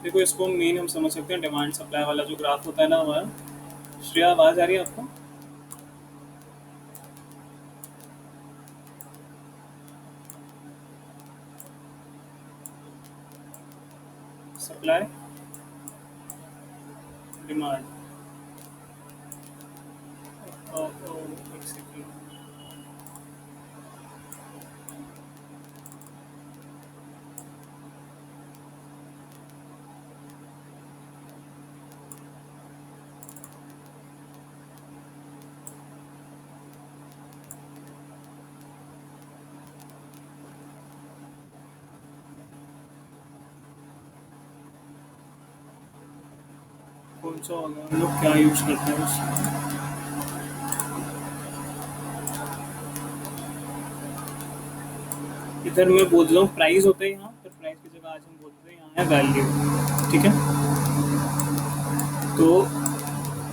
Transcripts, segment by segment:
देखो इसको मेन हम समझ सकते हैं, डिमांड सप्लाई वाला जो ग्राफ होता है ना हमारा। श्रेया, आवाज़ आ रही है आपको? Supply, demand. एक सेकेंड। कौन सा होगा, हम लोग क्या यूज़ करते हैं उसमें? इधर मैं बोल रहा हूँ प्राइस होता है यहाँ पर, प्राइस की जगह आज हम बोलते हैं यहाँ है वैल्यू। ठीक है। तो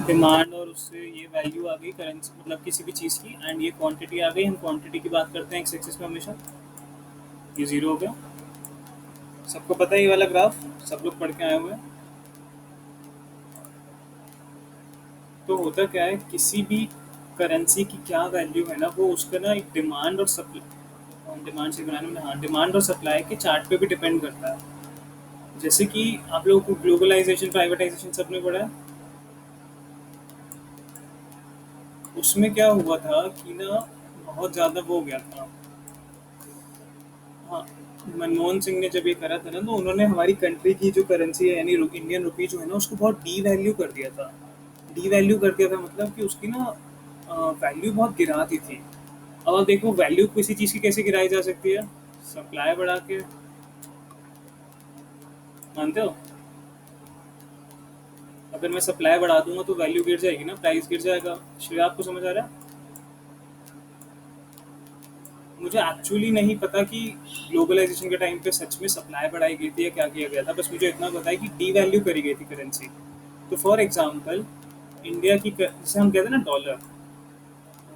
डिमांड और उससे ये वैल्यू आ गई करेंसी, मतलब किसी भी चीज़ की, एंड ये क्वांटिटी आ गई। हम क्वांटिटी की बात करते हैं एक्स एक्सिस पे हमेशा। ये ज़ीरो हो गया। सबको पता है ये वाला ग्राफ? सब लोग पढ़ के आए हुए हैं। तो होता क्या है, किसी भी करेंसी की क्या वैल्यू है ना, वो उसका ना एक डिमांड और सप्लाई, डिमांड से बनाने में, हाँ, डिमांड और सप्लाई के चार्ट पे भी डिपेंड करता है। जैसे कि आप लोगों को ग्लोबलाइजेशन, प्राइवेटाइजेशन सबने पढ़ा है। उसमें क्या हुआ था कि ना, बहुत ज़्यादा वो हो गया था। हाँ, मनमोहन सिंह ने जब ये करा था ना, तो उन्होंने हमारी कंट्री की जो करेंसी है, यानी इंडियन रुपी जो है ना, उसको बहुत डी वैल्यू कर दिया था। डी वैल्यू कर दिया था मतलब कि उसकी ना वैल्यू बहुत गिरा दी थी। अब आप देखो वैल्यू किसी चीज़ की कैसे गिराई जा सकती है? सप्लाई बढ़ा के। मानते हो? अगर मैं सप्लाई बढ़ा दूंगा तो वैल्यू गिर जाएगी ना, प्राइस गिर जाएगा। श्रेय, आपको समझ आ रहा है? मुझे एक्चुअली नहीं पता कि ग्लोबलाइजेशन के टाइम पे सच में सप्लाई बढ़ाई गई थी या क्या किया गया था, बस मुझे इतना पता है कि डी वैल्यू करी गई थी करेंसी। तो फॉर एग्जांपल, इंडिया की जैसे हम कहते हैं ना डॉलर,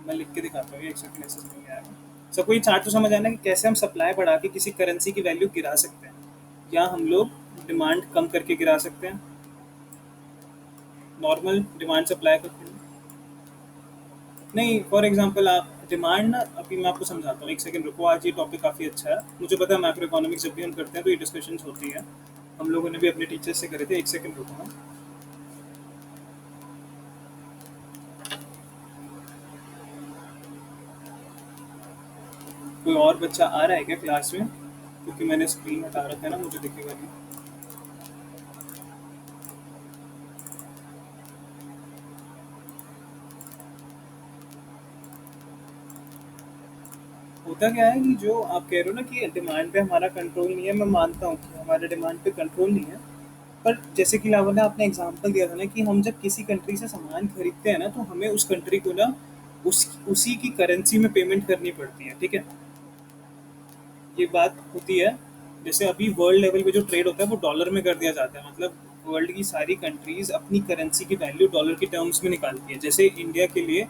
मैं लिख के दिखाता हूँ, एक सेकंड, ऐसे नहीं आएगा सबको ये चार्ट तो समझ आना कि कैसे हम सप्लाई बढ़ा के किसी करेंसी की वैल्यू गिरा सकते हैं, या हम लोग डिमांड कम करके गिरा सकते हैं। नॉर्मल डिमांड सप्लाई करते हैं। नहीं, फॉर एग्जांपल आप डिमांड ना, अभी मैं आपको समझाता हूँ, एक सेकंड रुको। आज ये टॉपिक काफ़ी अच्छा है, मुझे पता है मैक्रो इकोनॉमिक्स जब भी हम करते हैं तो ये डिस्कशन होती है। हम लोगों ने भी अपने टीचर से करे थे। एक सेकंड रुको ना। कोई और बच्चा आ रहा है क्या क्लास में? क्योंकि मैंने स्क्रीन हटा रखा है ना, मुझे दिखेगा नहीं। होता क्या है कि जो आप कह रहे हो ना कि डिमांड पे हमारा कंट्रोल नहीं है, मैं मानता हूँ कि हमारे डिमांड पे कंट्रोल नहीं है। पर जैसे कि लावा ने आपने एग्जांपल दिया था ना कि हम जब किसी कंट्री से सामान खरीदते हैं ना, तो हमें उस कंट्री को ना उसी की करेंसी में पेमेंट करनी पड़ती है। ठीक है, ये बात होती है। जैसे अभी वर्ल्ड लेवल पे जो ट्रेड होता है वो डॉलर में कर दिया जाता है, मतलब वर्ल्ड की सारी कंट्रीज अपनी करेंसी की वैल्यू डॉलर की टर्म्स में निकालती है। जैसे इंडिया के लिए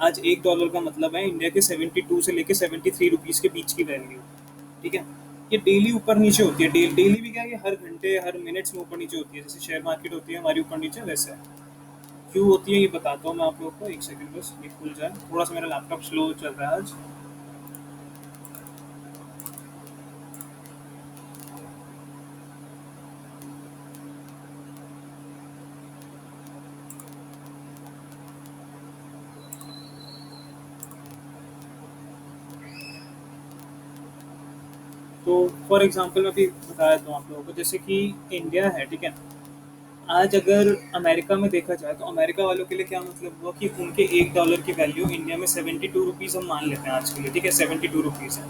आज एक डॉलर का मतलब है इंडिया के 72 से लेके 73 रुपीज़ के बीच की वैल्यू। ठीक है। ये डेली ऊपर नीचे होती है, डेली भी क्या है, ये हर घंटे हर मिनट्स में ऊपर नीचे होती है, जैसे शेयर मार्केट होती है हमारी ऊपर नीचे, वैसे क्यों होती है ये बताता हूँ मैं आप लोगों को। एक सेकंड बस, ये खुल जाए, थोड़ा सा मेरा लैपटॉप स्लो चल रहा है आज। तो फॉर एग्जांपल मैं भी बता देता हूँ आप लोगों को, जैसे कि इंडिया है, ठीक है। आज अगर अमेरिका में देखा जाए तो अमेरिका वालों के लिए क्या मतलब हुआ कि उनके एक डॉलर की वैल्यू इंडिया में 72 रुपीज़ हम मान लेते हैं आज के लिए, ठीक है, 72 रुपीज़ है।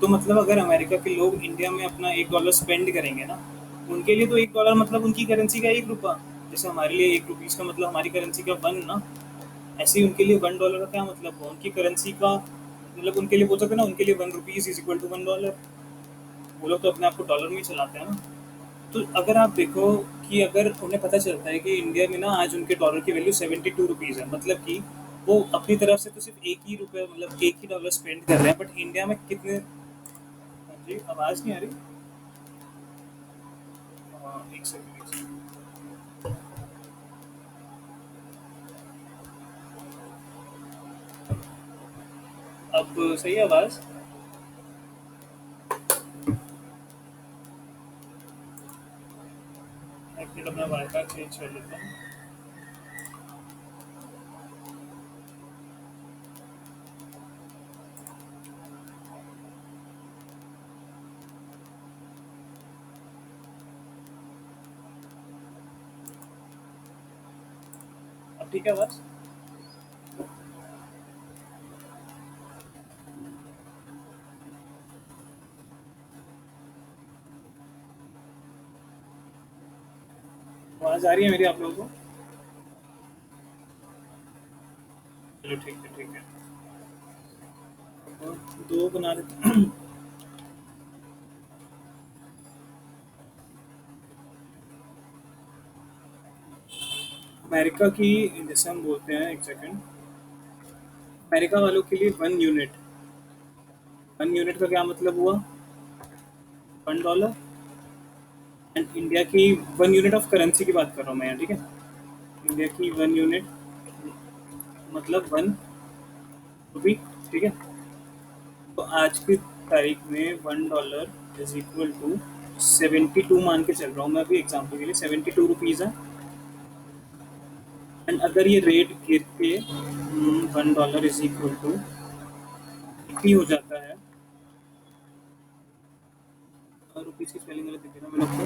तो मतलब अगर अमेरिका के लोग इंडिया में अपना एक डॉलर स्पेंड करेंगे ना, उनके लिए तो एक डॉलर मतलब उनकी करेंसी का एक रुपया। जैसे हमारे लिए एक रुपीज़ का मतलब हमारी करेंसी का वन ना, ऐसे ही उनके लिए वन डॉलर का क्या मतलब हुआ, उनकी करेंसी का मतलब उनके लिए बोल सकते हैं ना, उनके लिए 1 rupees is equal to 1 dollar. वो लोग तो अपने आप को डॉलर में ही चलाते हैं ना। तो अगर आप देखो कि अगर उन्हें पता चलता है कि इंडिया में ना आज उनके डॉलर की वैल्यू 72 रुपीज़ है, मतलब कि वो अपनी तरफ से तो सिर्फ एक ही रुपये, मतलब एक ही डॉलर स्पेंड कर रहे हैं, बट इंडिया में कितने। हाँ जी, आवाज़ नहीं आ रही? एक सेकंड एक सेकंड। अब सही है आवाज़? एक मिनट अपना वाईफाई चेंज कर लेता हूँ। अब ठीक है आवाज़? आवाज़ आ रही है मेरी आप लोगों को? चलो ठीक है ठीक है। दो बना देते हैं। अमेरिका की, जैसे हम बोलते हैं, एक सेकंड, अमेरिका वालों के लिए 1 यूनिट, 1 यूनिट का क्या मतलब हुआ? 1 डॉलर। एंड इंडिया की 1 यूनिट ऑफ करेंसी की बात कर रहा हूँ मैं यहाँ, ठीक है। इंडिया की 1 यूनिट मतलब 1 रुपी, ठीक है। तो आज की तारीख में 1 डॉलर इज इक्वल टू 72, मान के चल रहा हूँ मैं अभी एग्जाम्पल के लिए, 72 रुपीज़ है। एंड अगर ये रेट गिर के 1 डॉलर इज इक्वल टू कितनी हो जाता है? रुपीज़ की स्पेलिंग गलत दिख रहा है मेरे को,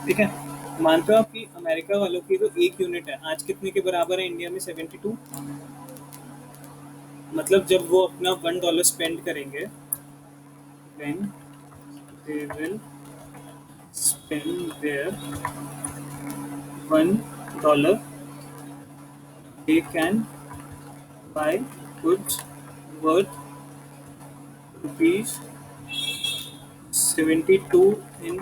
ठीक है। मानते हो आप कि अमेरिका वालों की जो 1 यूनिट है आज कितने के बराबर है इंडिया में? 72। मतलब जब वो अपना 1 डॉलर स्पेंड करेंगे, when they will spend their 1 dollar, they can buy goods worth rupees 72 in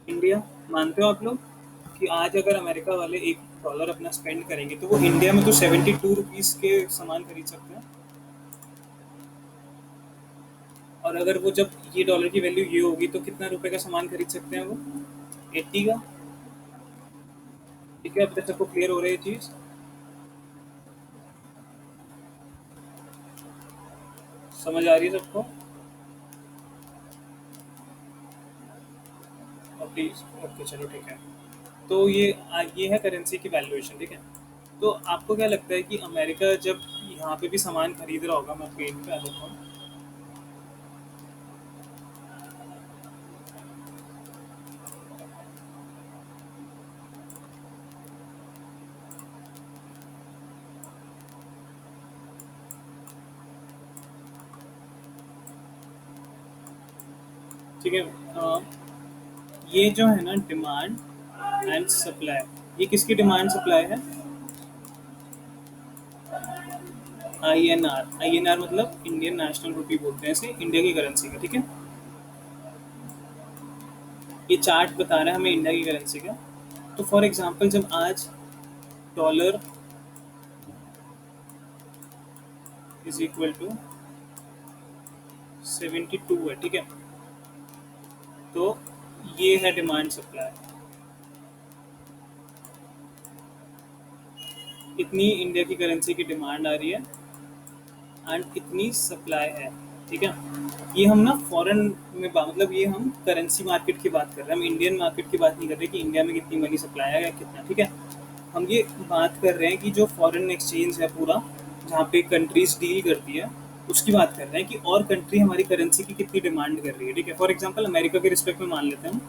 India. मानते हो आप लोग कि आज अगर अमेरिका वाले 1 डॉलर अपना स्पेंड करेंगे तो वो इंडिया में तो 72 रुपीज़ के सामान खरीद सकते हैं। और अगर वो, जब ये डॉलर की वैल्यू ये होगी तो कितना रुपए का सामान खरीद सकते हैं वो? 80 का। ठीक है, अब तक सबको क्लियर हो रही है चीज़? समझ आ रही है सबको? प्लीज ओके, चलो ठीक है। तो ये है करेंसी की वैल्यूएशन, ठीक है। तो आपको क्या लगता है कि अमेरिका जब यहाँ पे भी सामान खरीद रहा होगा, मैं पेन पे आ जाता हूँ, ठीक है। ये जो है ना डिमांड एंड सप्लाई, ये किसकी डिमांड सप्लाई है? INR। INR मतलब इंडियन नेशनल रुपी बोलते हैं इसे, इंडिया की करेंसी का, ठीक है। ये चार्ट बता रहा है हमें इंडिया की करेंसी का। तो फॉर एग्जांपल जब आज डॉलर इज इक्वल टू 72 है, ठीक है। तो ये है डिमांड सप्लाई, इतनी इंडिया की करेंसी की डिमांड आ रही है एंड इतनी सप्लाई है, ठीक है। ये हम ना फॉरेन में मतलब ये हम करेंसी मार्केट की बात कर रहे हैं, हम इंडियन मार्केट की बात नहीं कर रहे कि इंडिया में कितनी मनी सप्लाई है या कितना, ठीक है। हम ये बात कर रहे हैं कि जो फॉरेन एक्सचेंज है पूरा, जहाँ पे कंट्रीज डील करती है, उसकी बात कर रहे हैं कि और कंट्री हमारी करेंसी की कितनी डिमांड कर रही है, ठीक है। फॉर एग्जाम्पल अमेरिका के रिस्पेक्ट में मान लेते हैं हम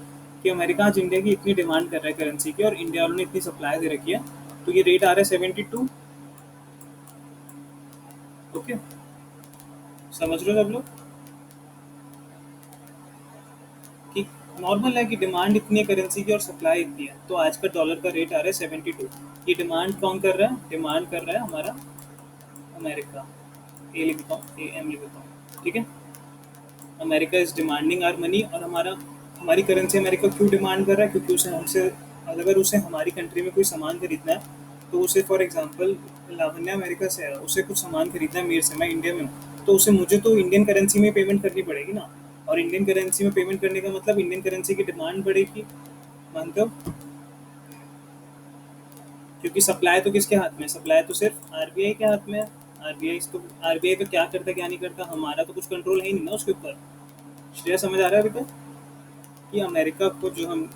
कि अमेरिका आज इंडिया की इतनी डिमांड कर रहा है करेंसी की और इंडिया वालों ने इतनी सप्लाई दे रखी है, तो ये रेट आ रहा है 72। ओके, समझ रहे हो सब लोग कि नॉर्मल है कि डिमांड इतनी है करेंसी की और सप्लाई इतनी है, तो आज का डॉलर का रेट आ रहा है 72। ये डिमांड कौन कर रहा है? डिमांड कर रहा है हमारा अमेरिका। ए लिखता हूँ, ए एम लिखता हूँ, ठीक है। America is demanding our money, और हमारी करेंसी अमेरिका क्यों डिमांड कर रहा है? क्योंकि उसे हमसे, अगर उसे हमारी कंट्री में कोई सामान खरीदना है तो उसे, फॉर एग्जांपल लावण्या अमेरिका से है, उसे कुछ सामान खरीदना है मेरे से, मैं इंडिया में हूँ, तो उसे मुझे तो इंडियन करेंसी में पेमेंट करनी पड़ेगी ना। और इंडियन करेंसी में पेमेंट करने का मतलब इंडियन करेंसी की डिमांड बढ़ेगी, मानते हो? क्योंकि सप्लाई तो किसके हाथ में है? सप्लाई तो सिर्फ आरबीआई के हाथ में है। आरबीआई तो क्या करता है क्या नहीं करता, हमारा तो कुछ कंट्रोल है ही नहीं ना उसके ऊपर। श्रेया समझ आ रहा है अभी तक? कि अमेरिका को जो हम,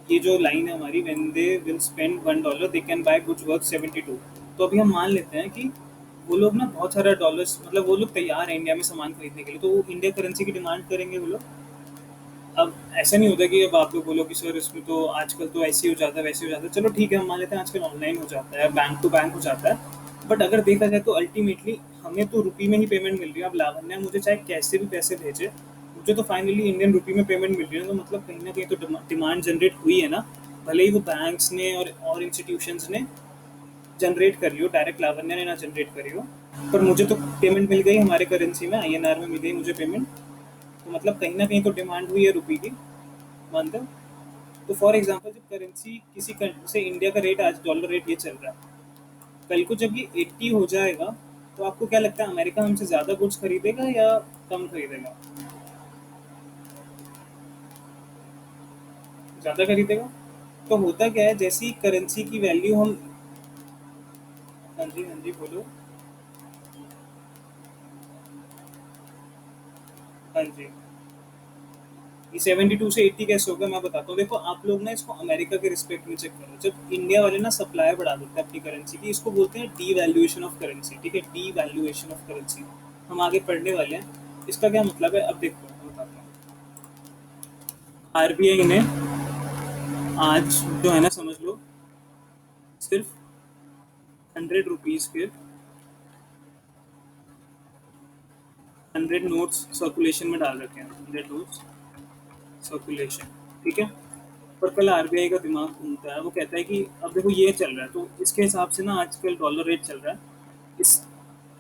ये जो लाइन है हमारी, when they will spend $1 they can buy goods worth 72। तो अभी हम मान लेते हैं कि वो लोग ना बहुत सारा डॉलर्स, मतलब वो लोग तैयार हैं इंडिया में सामान खरीदने के लिए, तो वो इंडिया करेंसी की डिमांड करेंगे वो लोग। अब ऐसा नहीं होता कि अब आप लोग बोलो कि सर इसमें तो आजकल तो ऐसे ही हो जाता है वैसे ही हो जाता है, चलो ठीक है हम मान लेते हैं आजकल ऑनलाइन हो जाता है, बैंक टू बैंक हो जाता है, बट अगर देखा जाए तो अल्टीमेटली हमें तो रुपी में ही पेमेंट मिल रही है। अब लावण्या मुझे चाहे कैसे भी पैसे भेजे, मुझे तो फाइनली इंडियन रुपी में पेमेंट मिल रही है, तो मतलब कहीं ना कहीं तो डिमांड जनरेट हुई है ना। भले ही वो बैंक्स ने और इंस्टीट्यूशंस ने जनरेट करी हो, डायरेक्ट लावण्या ने ना जनरेट करी हो, पर मुझे तो पेमेंट मिल गई हमारे करेंसी में, आईएनआर में मिल गई मुझे पेमेंट। तो मतलब कहीं ना कहीं तो डिमांड हुई है रुपी की, मानते हो? तो फॉर एग्जांपल जब करेंसी किसी कंट्री से, इंडिया का रेट आज डॉलर रेट ये चल रहा है, कल को जब ये 80 हो जाएगा, तो आपको क्या लगता है अमेरिका हमसे ज़्यादा गुड्स खरीदेगा या कम खरीदेगा? ज़्यादा खरीदेगा। तो होता क्या है, जैसी करेंसी की वैल्यू हम, हाँ जी बोलो। हाँ जी। ये 72 से 80 कैसे होगा मैं बताता हूँ। देखो आप लोग ना इसको अमेरिका के रिस्पेक्ट में चेक करो, जब इंडिया वाले ना सप्लाई बढ़ा देते हैं अपनी करेंसी की, इसको बोलते हैं डी वैल्यूएशन ऑफ करेंसी। ठीक है, डी वैल्यूएशन ऑफ करेंसी हम आगे पढ़ने वाले हैं। इसका क्या मतलब है, अब देखो मैं बताता हूँ। आरबीआई ने आज जो है ना, समझ लो सिर्फ 100 रुपीज़ के 100 नोट्स सर्कुलेशन में डाल रखे हैं, 100 नोट्स सर्कुलेशन। ठीक है, पर कल आरबीआई का दिमाग घूमता है, वो कहता है कि अब देखो ये चल रहा है, तो इसके हिसाब से ना आजकल डॉलर रेट चल रहा है, इस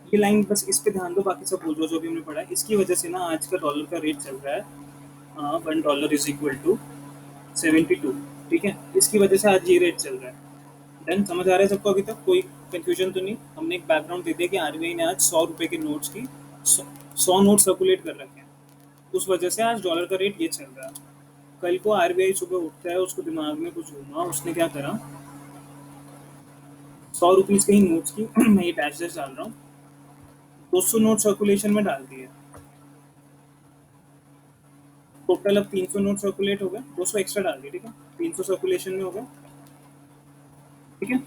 ये लाइन बस इस पे ध्यान दो, बाकी सब भूल जाओ जो भी हमने पढ़ा है। इसकी वजह से ना आज का डॉलर का रेट चल रहा है $1 = 72। ठीक है, इसकी वजह से आज ये रेट चल रहा है। देन समझ आ रहा है सबको अभी तक? कोई कंफ्यूजन तो नहीं? हमने एक बैकग्राउंड दे दिया कि आरबीआई ने आज 100 रुपए के नोट्स की 100 नोट सर्कुलेट कर रखे हैं, उस वजह से आज डॉलर का रेट ये चल रहा है। कल को आरबीआई सुबह उठता है, उसको दिमाग में कुछ घूमा, उसने क्या करा, 100 रुपीज़ के ही नोट्स की मैं ये डैश डैश डाल रहा हूँ, 200 नोट सर्कुलेशन में डाल दिए। टोटल अब 300 नोट सर्कुलेट हो गए, 200 एक्स्ट्रा डाल दिए। ठीक है, 300 सर्कुलेशन में हो गए। ठीक है,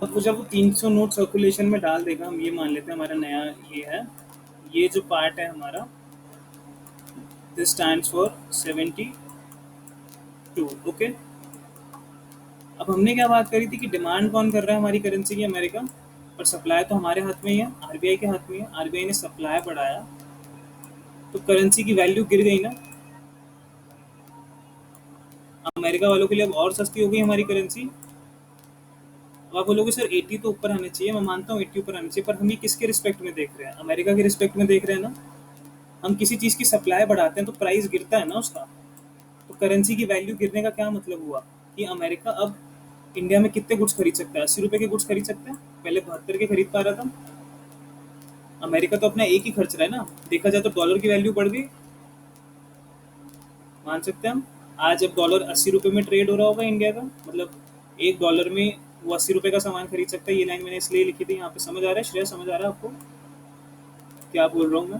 अब वो जब वो 300 नोट सर्कुलेशन में डाल देगा, हम ये मान लेते हैं हमारा नया ये है, ये जो पार्ट है हमारा, दिस स्टैंड्स फॉर 72। ओके, अब हमने क्या बात करी थी कि डिमांड कौन कर रहा है हमारी करेंसी की? अमेरिका। और सप्लाई तो हमारे हाथ में ही है, आरबीआई के हाथ में है। आरबीआई ने सप्लाई बढ़ाया तो करेंसी की वैल्यू गिर गई ना। अमेरिका वालों के लिए अब और सस्ती हो गई हमारी करेंसी। अब आप बोलोगे सर 80 तो ऊपर आने चाहिए, मैं मानता हूँ 80 ऊपर आने चाहिए, पर हम ये किसके रिस्पेक्ट में देख रहे हैं? अमेरिका के रिस्पेक्ट में देख रहे हैं ना। हम किसी चीज़ की सप्लाई बढ़ाते हैं तो प्राइस गिरता है ना उसका। तो करेंसी की वैल्यू गिरने का क्या मतलब हुआ कि अमेरिका अब इंडिया में कितने गुड्स खरीद सकता है? 80 रुपए के गुड्स खरीद सकता है, पहले 72 के खरीद पा रहा था। अमेरिका तो अपना एक ही खर्च रहा है ना। देखा जाए तो डॉलर की वैल्यू बढ़ गई, मान सकते हैं हम। आज अब डॉलर 80 रुपये में ट्रेड हो रहा होगा इंडिया का, मतलब $1 में वो 80 रुपये का सामान खरीद सकता है। ये लाइन मैंने इसलिए लिखी थी यहाँ पे। समझ आ रहा है श्रेया, समझ आ रहा है आपको क्या बोल रहा हूँ मैं?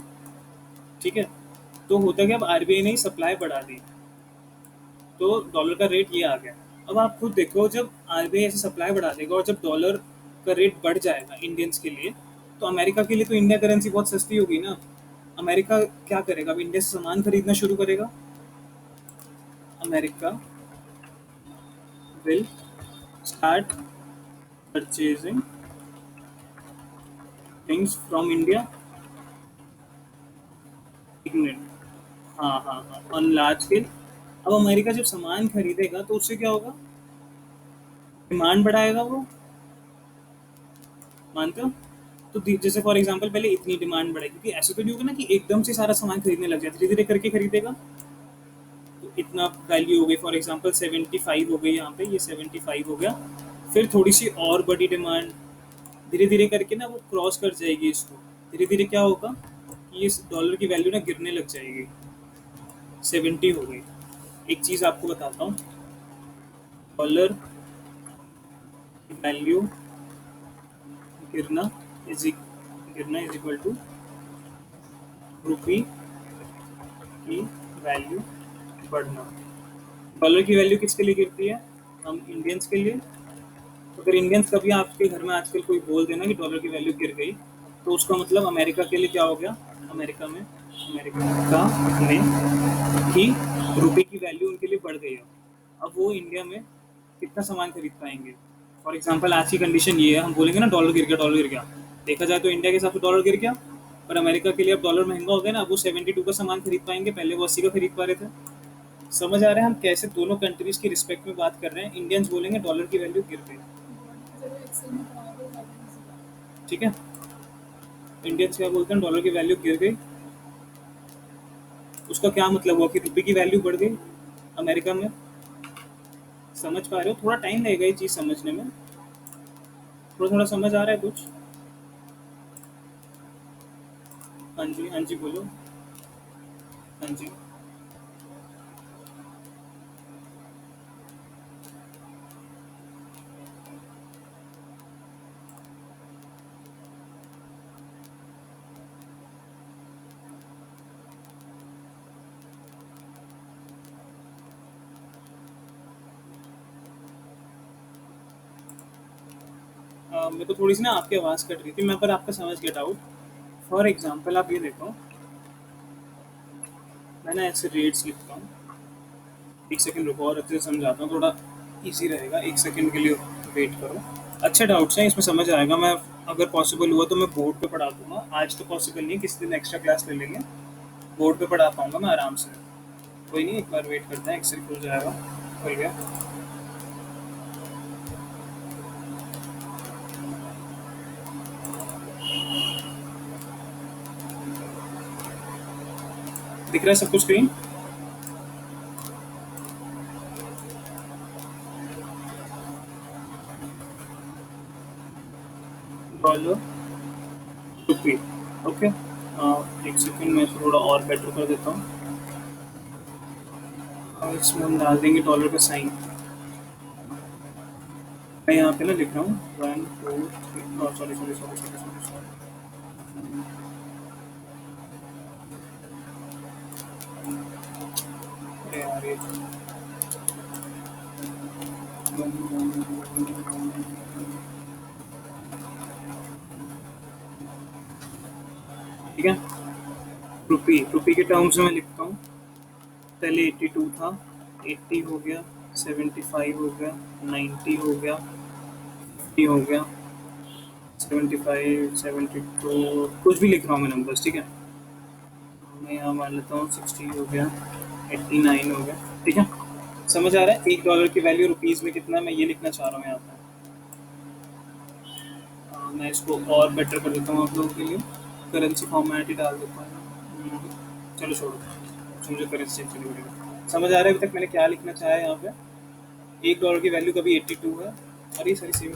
ठीक है, तो होता क्या, अब आरबीआई ने सप्लाई बढ़ा दी तो डॉलर का रेट ये आ गया। अब आप खुद देखो, जब आरबीआई ऐसे सप्लाई बढ़ा देगा और जब डॉलर का रेट बढ़ जाएगा इंडियंस के लिए, तो अमेरिका के लिए तो इंडिया करेंसी बहुत सस्ती होगी ना। अमेरिका क्या करेगा, अब इंडिया से सामान खरीदना शुरू करेगा। America will start purchasing things from India. एक मिनट, हाँ हाँ हाँ, ऑन लार्ज स्केल। अब अमेरिका जब सामान खरीदेगा तो उससे क्या होगा, डिमांड बढ़ाएगा वो, मानते हो? तो जैसे फॉर एग्जांपल पहले इतनी डिमांड बढ़ेगी, क्योंकि ऐसे तो नहीं होगा ना कि एकदम से सारा सामान खरीदने लग जाए, धीरे धीरे करके खरीदेगा। तो इतना वैल्यू हो गई, फॉर एग्जांपल 75 हो गई, यहाँ पे ये 75 हो गया। फिर थोड़ी सी और बड़ी डिमांड, धीरे धीरे करके ना वो क्रॉस कर जाएगी इसको। धीरे धीरे क्या होगा कि इस डॉलर की वैल्यू ना गिरने लग जाएगी। 70 हो गई। एक चीज़ आपको बताता हूँ, डॉलर की वैल्यू गिरना इज गिरना इज इक्वल टू रुपी की वैल्यू बढ़ना। डॉलर की वैल्यू किसके लिए गिरती है? हम इंडियंस के लिए। तो अगर इंडियंस कभी आपके घर में आजकल कोई बोल देना कि डॉलर की वैल्यू गिर गई, तो उसका मतलब अमेरिका के लिए क्या हो गया? अमेरिका में कि रुपए की वैल्यू उनके लिए बढ़ गई है। अब वो इंडिया में कितना सामान खरीद पाएंगे? फॉर एग्जाम्पल आज की कंडीशन ये है, हम बोलेंगे ना डॉलर गिर गया, डॉलर गिर गया। देखा जाए तो इंडिया के हिसाब से डॉलर गिर गया, पर अमेरिका के लिए अब डॉलर महंगा हो गया ना, अब वो 72 का सामान खरीद पाएंगे, पहले वो 80 का खरीद पा रहे थे। समझ आ रहा है हम कैसे दोनों कंट्रीज की रिस्पेक्ट में बात कर रहे हैं? इंडियंस बोलेंगे डॉलर की वैल्यू गिर गई, ठीक है। इंडियंस क्या बोलते हैं? डॉलर की वैल्यू गिर गई। उसका क्या मतलब हुआ कि रुपये की वैल्यू बढ़ गई अमेरिका में। समझ पा रहे हो? थोड़ा टाइम लगेगा ये चीज़ समझने में। थोड़ा थोड़ा समझ आ रहा है कुछ? हाँ जी, हाँ जी, बोलो। हाँ जी। मेरे को थोड़ी सी ना आपकी आवाज़ कट रही थी, मैं पर आपका समझ गया डाउट। फॉर एग्जाम्पल आप ये देखो, मैं ना ऐसे रेट्स लिखता हूँ। एक सेकंड रुको और अच्छे से समझाता हूँ, थोड़ा इजी रहेगा। एक सेकंड के लिए वेट करो। अच्छे डाउट्स हैं, इसमें समझ आएगा। मैं अगर पॉसिबल हुआ तो मैं बोर्ड पे पढ़ा दूंगा। आज तो पॉसिबल नहीं, किसी दिन एक्स्ट्रा क्लास ले लेंगे, बोर्ड पे पढ़ा पाऊंगा मैं आराम से। कोई नहीं, एक बार वेट करते हैं, एक सेकंड हो जाएगा। हो गया। दिख रहा है सब कुछ स्क्रीन? Dollar rupee, okay. एक सेकंड में थोड़ा और बेटर कर देता हूँ। इसमें हम डाल देंगे डॉलर का साइन। मैं यहाँ पे ना लिख रहा हूँ 1 2 3, sorry sorry sorry sorry sorry sorry. अरे यार ये ठीक है। रुपी रुपी के टर्म्स में लिखता हूँ। पहले 82 था, 80 हो गया, 75 हो गया, 90 हो गया, 50 हो गया, 75 72, कुछ भी लिख रहा हूँ मैं नंबर्स, ठीक है। मैं यहाँ मान लेता हूँ 60 हो गया, 89 हो गया, ठीक है। समझ आ रहा है? एक डॉलर की वैल्यू रुपीज़ में कितना है, मैं ये लिखना चाह रहा हूँ यहाँ पे। मैं इसको और बेटर कर देता हूँ आप लोगों के लिए। करेंसी फॉर्मेट ही डाल देता हूँ। चलो छोड़ो, मुझे करेंसी चेंज करनी पड़ेगा। समझ आ रहा है अभी तक मैंने क्या लिखना चाहा है यहाँ पे? एक डॉलर की वैल्यू कभी 82 है, अरे सॉरी सेम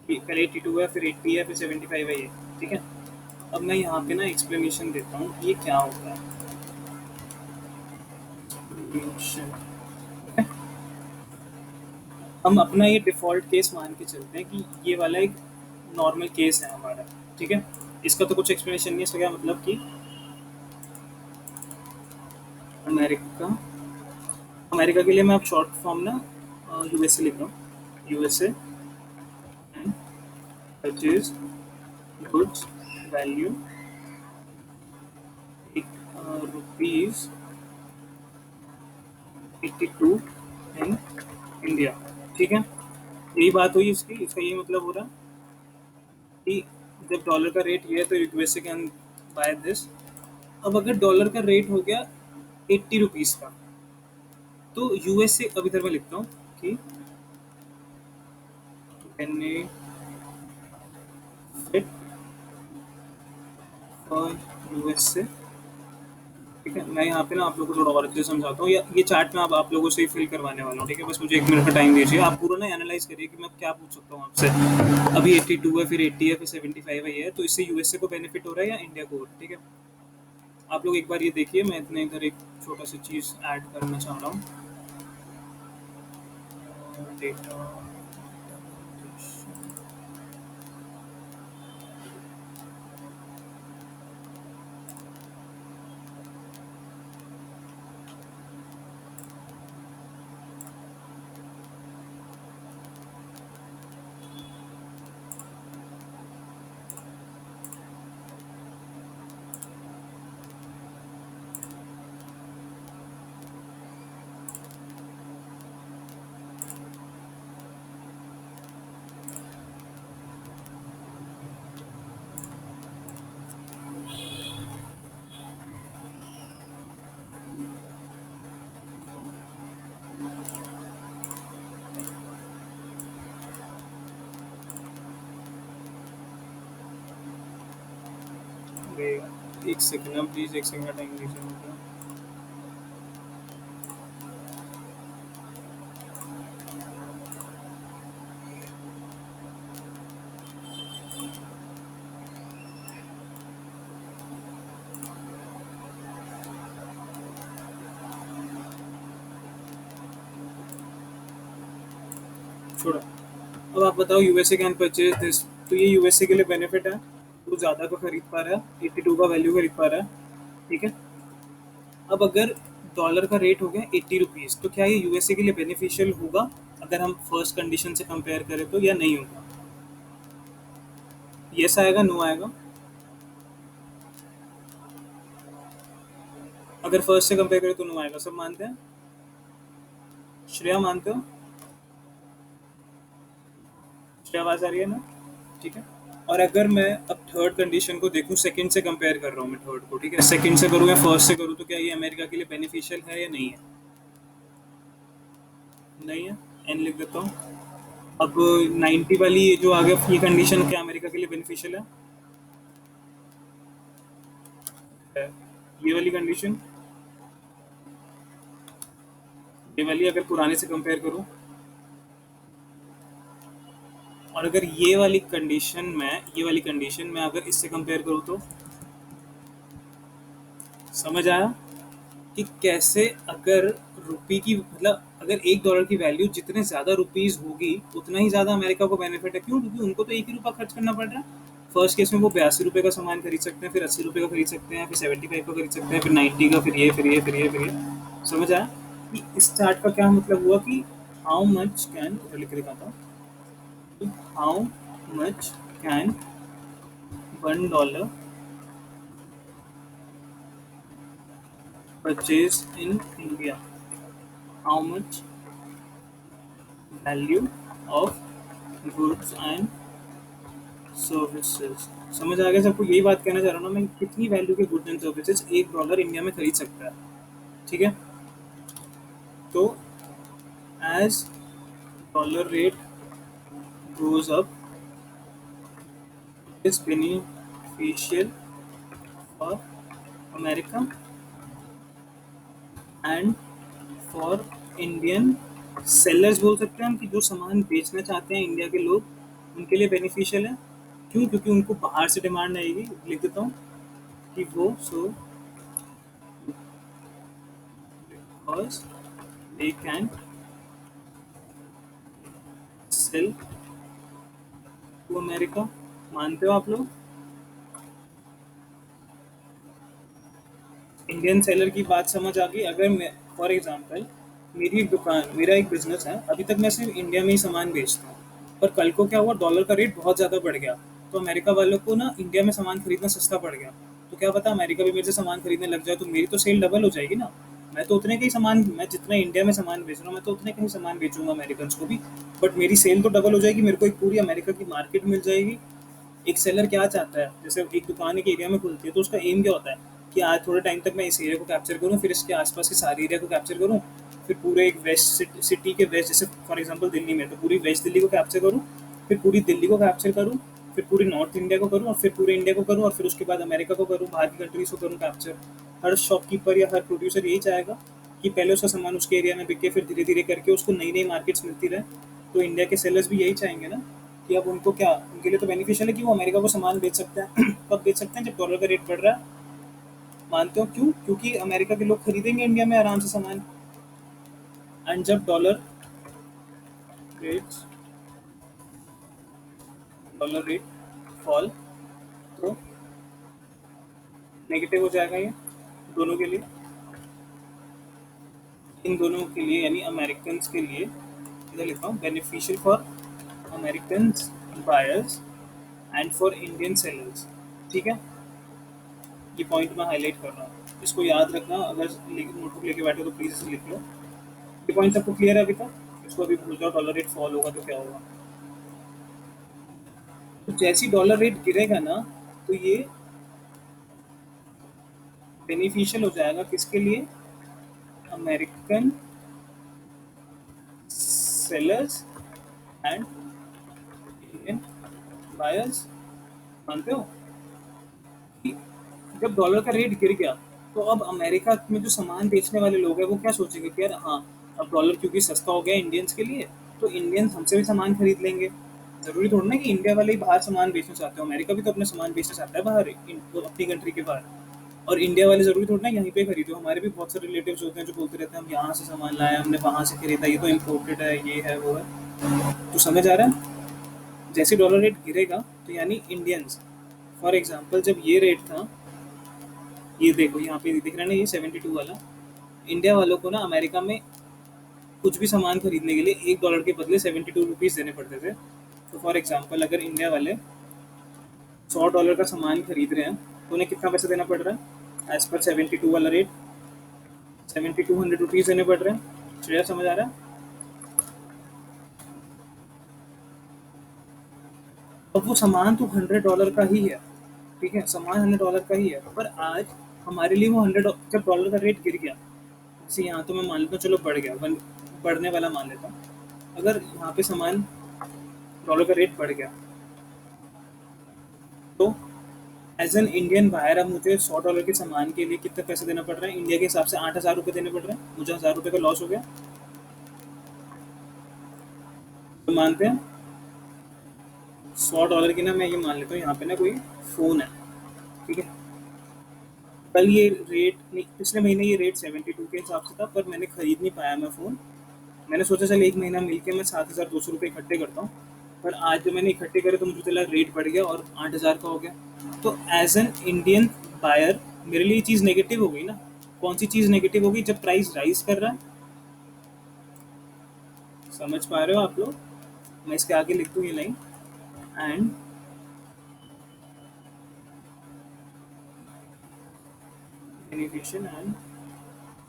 पहले 82 है, फिर 80 है, फिर 75 है ये, ठीक है। अब मैं यहाँ पे ना एक्सप्लेनेशन देता हूँ कि ये क्या होता है। Explanation, हम अपना ये डिफ़ॉल्ट केस मान के चलते हैं कि ये वाला एक नॉर्मल केस है हमारा, ठीक है। इसका तो कुछ एक्सप्लेनेशन नहीं है। इसका क्या मतलब कि अमेरिका, अमेरिका के लिए मैं अब शॉर्ट फॉर्म ना यूएसए लिख रहा हूँ। USA and purchase goods value rupees 82 in India, ठीक है। यही बात हुई इसकी। इसका ये मतलब हो रहा कि जब डॉलर का रेट ये है तो यूएसए कैन बाय दिस। अब अगर डॉलर का रेट हो गया 80 रुपीज़ का, तो यूएसए, अब इधर मैं लिखता हूँ कि बेनिफिट फॉर यूएसए ठीक है, मैं यहाँ पे ना आप लोगों को थोड़ा और अच्छे से समझाता हूँ, या ये चार्ट मैं अब आप लोगों से ही फिल करवाने वाला हूँ, ठीक है? बस मुझे 1 मिनट का टाइम दीजिए, आप पूरा ना एनालाइज करिए कि मैं क्या पूछ सकता हूँ आपसे। अभी 82 है, फिर 80 है, फिर 75 है, ये तो इससे यूएसए को बेनिफिट हो रहा है या इंडिया को हो रहा है, ठीक है? आप लोग एक बार ये देखिए, मैं इतने इधर एक छोटा सी चीज़ ऐड करना चाह रहा हूँ। डेटा एक सेकंड ना प्लीज़, एक सेकंड का टाइम दीजिए मुझे। छोड़ो, अब आप बताओ, यूएसए कैन परचेज दिस, तो ये यूएसए के लिए बेनिफिट है, वो ज़्यादा का खरीद पा रहा है, 82 का वैल्यू खरीद पा रहा है, ठीक है? अब अगर डॉलर का रेट हो गया 80 रुपीज़, तो क्या ये यूएसए के लिए बेनिफिशियल होगा अगर हम फर्स्ट कंडीशन से कंपेयर करें तो, या नहीं होगा? यस आएगा, नो आएगा? अगर फर्स्ट से कंपेयर करें तो नो आएगा, सब मानते हैं? श्रेया मानते हो? श्रेया आवाज़ आ रही है ना? ठीक है। और अगर मैं अब थर्ड कंडीशन को देखूं, सेकंड से कंपेयर कर रहा हूँ मैं थर्ड को, ठीक है? सेकंड से करूँ या फर्स्ट से करूँ, तो क्या ये अमेरिका के लिए बेनिफिशियल है या नहीं है? नहीं है, एन लिख देता हूँ। अब 90 वाली ये जो आ गया, ये कंडीशन क्या अमेरिका के लिए बेनिफिशियल है? है। ये वाली कंडीशन, ये वाली अगर पुराने से कंपेयर करूँ, और अगर ये वाली कंडीशन में अगर इससे कंपेयर करूँ तो, समझ आया कि कैसे अगर रुपी की मतलब अगर $1 की वैल्यू जितने ज़्यादा रुपीज़ होगी उतना ही ज़्यादा अमेरिका को बेनिफिट है। क्यों? क्योंकि उनको तो ₹1 ही खर्च करना पड़ रहा है। फर्स्ट केस में वो ₹82 का सामान खरीद सकते हैं, फिर ₹80 का खरीद सकते हैं, फिर 75 का खरीद सकते हैं, फिर 90 का, फिर ये। समझ आया कि इस चार्ट का क्या मतलब हुआ कि हाउ मच कैन, लिख के दिखाता हूँ, how much can $1 purchase in India, how much value of goods and services. समझ आ गया सबको? यही बात कहना चाह रहा हूँ ना मैं, कितनी वैल्यू के गुड्स एंड सर्विसेज $1 इंडिया में खरीद सकता है, ठीक है? तो as dollar rate goes up, is beneficial for America and for Indian sellers, बोल सकते हैं हम, कि जो सामान बेचना चाहते हैं इंडिया के लोग, उनके लिए बेनिफिशियल है। क्यों? क्योंकि उनको बाहर से डिमांड आएगी, लिख देता हूँ कि वो so because they can sell to America. मानते हो आप लोग? इंडियन सेलर की बात समझ आ गई? अगर मैं फॉर एग्जांपल, मेरी एक दुकान, मेरा एक बिजनेस है, अभी तक मैं सिर्फ इंडिया में ही सामान बेचता हूँ, पर कल को क्या हुआ, डॉलर का रेट बहुत ज़्यादा बढ़ गया, तो अमेरिका वालों को ना इंडिया में सामान खरीदना सस्ता पड़ गया, तो क्या पता अमेरिका भी मेरे से सामान खरीदने लग जाए, तो मेरी तो सेल डबल हो जाएगी ना। मैं तो उतने का ही सामान, मैं जितना इंडिया में सामान बेच रहा हूँ, मैं तो उतने का ही सामान बेचूंगा अमेरिकन को भी, बट मेरी सेल तो डबल हो जाएगी, मेरे को एक पूरी अमेरिका की मार्केट मिल जाएगी। एक सेलर क्या चाहता है, जैसे एक दुकान एक एरिया में खुलती है, तो उसका एम क्या होता है कि आज थोड़े टाइम तक मैं इस एरिया को कैप्चर करूँ, फिर इसके आसपास के सारे एरिया को कैप्चर करूँ, फिर पूरे एक वेस्ट सिटी के वेस्ट, जैसे फॉर एग्जांपल दिल्ली में, तो पूरी वेस्ट दिल्ली को कैप्चर करूँ, फिर पूरी दिल्ली को कैप्चर करूँ, फिर पूरी नॉर्थ इंडिया को करूँ, और फिर पूरे इंडिया को करूँ, और फिर उसके बाद अमेरिका को करूँ, बाहर की कंट्रीज को करूँ कैप्चर। हर शॉपकीपर या हर प्रोड्यूसर यही चाहेगा कि पहले उसका सामान उसके एरिया में बिके, फिर धीरे धीरे करके उसको नई नई मार्केट्स मिलती रहे। तो इंडिया के सेलर्स भी यही चाहेंगे ना कि अब उनको क्या, उनके लिए तो बेनिफिशियल है कि वो अमेरिका को सामान बेच सकते हैं। कब बेच सकते हैं? जब डॉलर का रेट बढ़ रहा है। मानते हो क्यों? क्योंकि अमेरिका के लोग खरीदेंगे इंडिया में आराम से सामान। एंड जब रेट डॉलर रेट फॉल, तो नेगेटिव हो जाएगा ये दोनों के लिए। इन दोनों के लिए यानी अमेरिकन के लिए, इधर लिखा हूँ, beneficial for American buyers and for Indian sellers. ठीक है, ये पॉइंट मैं हाईलाइट कर रहा हूँ, इसको याद रखना। अगर नोटबुक लेके बैठे तो प्लीज़ इसे लिख लो। ये पॉइंट सबको क्लियर है अभी तक? इसको अभी भूल जाओ, डॉलर रेट फॉल होगा तो क्या होगा। तो जैसे ही डॉलर रेट गिरेगा ना, तो ये बेनिफिशियल हो जाएगा किसके लिए? American sellers and Indian buyers. मानते हो कि जब डॉलर का रेट गिर गया, तो अब अमेरिका में जो सामान बेचने वाले लोग हैं वो क्या सोचेंगे कि यार हाँ, अब डॉलर क्योंकि सस्ता हो गया इंडियंस के लिए, तो इंडियंस हमसे भी सामान खरीद लेंगे। ज़रूरी थोड़ा ना कि इंडिया वाले ही बाहर सामान बेचना चाहते हो, अमेरिका भी तो अपना सामान बेचना चाहता है बाहर, तो अपनी कंट्री के बाहर। और इंडिया वाले ज़रूरी थोड़ा ना यहीं पे खरीदो। हमारे भी बहुत सारे रिलेटिव्स होते हैं जो बोलते रहते हैं हम यहाँ से सामान लाए, हमने वहाँ से खरीदा, ये तो इम्पोर्टेड है, ये है वो है। तो समझ आ रहा है? जैसे डॉलर रेट गिरेगा, तो यानी इंडियंस, फॉर एग्जांपल जब ये रेट था, ये देखो यहाँ पे दिख रहा है ना, ये 72 वाला, इंडिया वालों को ना अमेरिका में कुछ भी सामान खरीदने के लिए $1 के बदले 72 रुपीज़ देने पड़ते थे। तो फॉर एग्जांपल अगर इंडिया वाले $100 का सामान खरीद रहे हैं, तो उन्हें कितना पैसा देना पड़ रहा है? एज पर 72 वाला रेट 7200 रुपीज़ देने पड़ रहे हैं। श्रेया समझ आ रहा है? अब वो सामान तो $100 का ही है, ठीक है, सामान $100 का ही है, पर आज हमारे लिए वो 100, जब डॉलर का रेट गिर गया, जैसे यहाँ तो मैं मान लेता हूँ, चलो बढ़ गया, बढ़ने वाला मान लेता हूँ। अगर यहाँ पे सामान डॉलर का रेट बढ़ गया, तो एज एन इंडियन बायर अब मुझे $100 के सामान के लिए कितना पैसे देना पड़ रहा है? इंडिया के हिसाब से 8,000 रुपये देने पड़ रहे हैं। मुझे 1,000 रुपये का लॉस हो गया। तो मानते हैं $100 की ना, मैं ये मान लेता हूँ यहाँ पे ना कोई फ़ोन है, ठीक है। कल ये रेट नहीं, पिछले महीने ये रेट 72 के हिसाब से था, पर मैंने खरीद नहीं पाया मैं फ़ोन। मैंने सोचा चल एक महीना मिल के मैं 7,200 रुपये इकट्ठे करता हूँ, पर आज जब मैंने इकट्ठे करे तो मुझे चला रेट बढ़ गया और 8,000 का हो गया। तो एज एन इंडियन बायर मेरे लिए चीज़ नेगेटिव हो गई ना। कौन सी चीज़ नेगेटिव होगी? जब प्राइस राइज कर रहा है। समझ पा रहे हो आप लोग? मैं इसके आगे लिख दूँ ये line, and beneficial and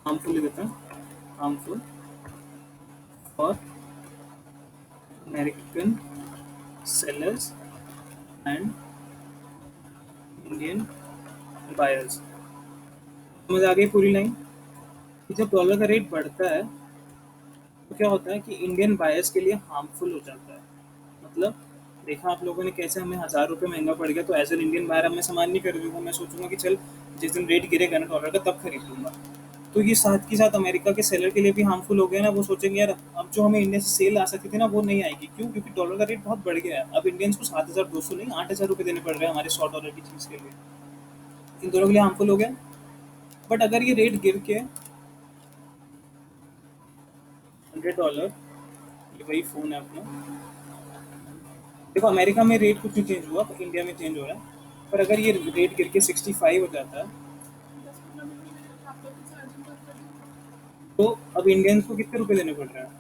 harmful लिख देता हूँ, harmful for American sellers and Indian buyers. समझ आ गई पूरी लाइन? कि जब डॉलर का रेट बढ़ता है, तो क्या होता है कि इंडियन बायर्स के लिए हार्मफुल हो जाता है। मतलब देखा आप लोगों ने कैसे हमें 1,000 रुपये महंगा पड़ गया, तो एज एन इंडियन बायर अब मैं सामान नहीं खरीदूंगा, मैं सोचूंगा कि चल जिस दिन रेट गिरेगा ना डॉलर का तब खरीद लूंगा। तो ये साथ के साथ अमेरिका के सेलर के लिए भी हार्मफुल हो गया ना। वो सोचेंगे यार अब जो हमें इंडिया से सेल आ सकती थी ना, वो नहीं आएगी। क्यों? क्योंकि डॉलर का रेट बहुत बढ़ गया है। अब इंडियंस को 7,200 नहीं, 8,000 रुपये देने पड़ रहे हैं हमारे $100 की चीज़ के लिए। इन दोनों के लिए हार्मफुल हो गया। बट अगर ये रेट गिर के $100, ये वही फ़ोन है अपना, देखो अमेरिका में रेट कुछ नहीं चेंज हुआ, तो इंडिया में चेंज हो रहा है। पर अगर ये रेट गिर के 65 हो जाता है, तो अब इंडियंस को कितने रुपए देने पड़ रहे हैं?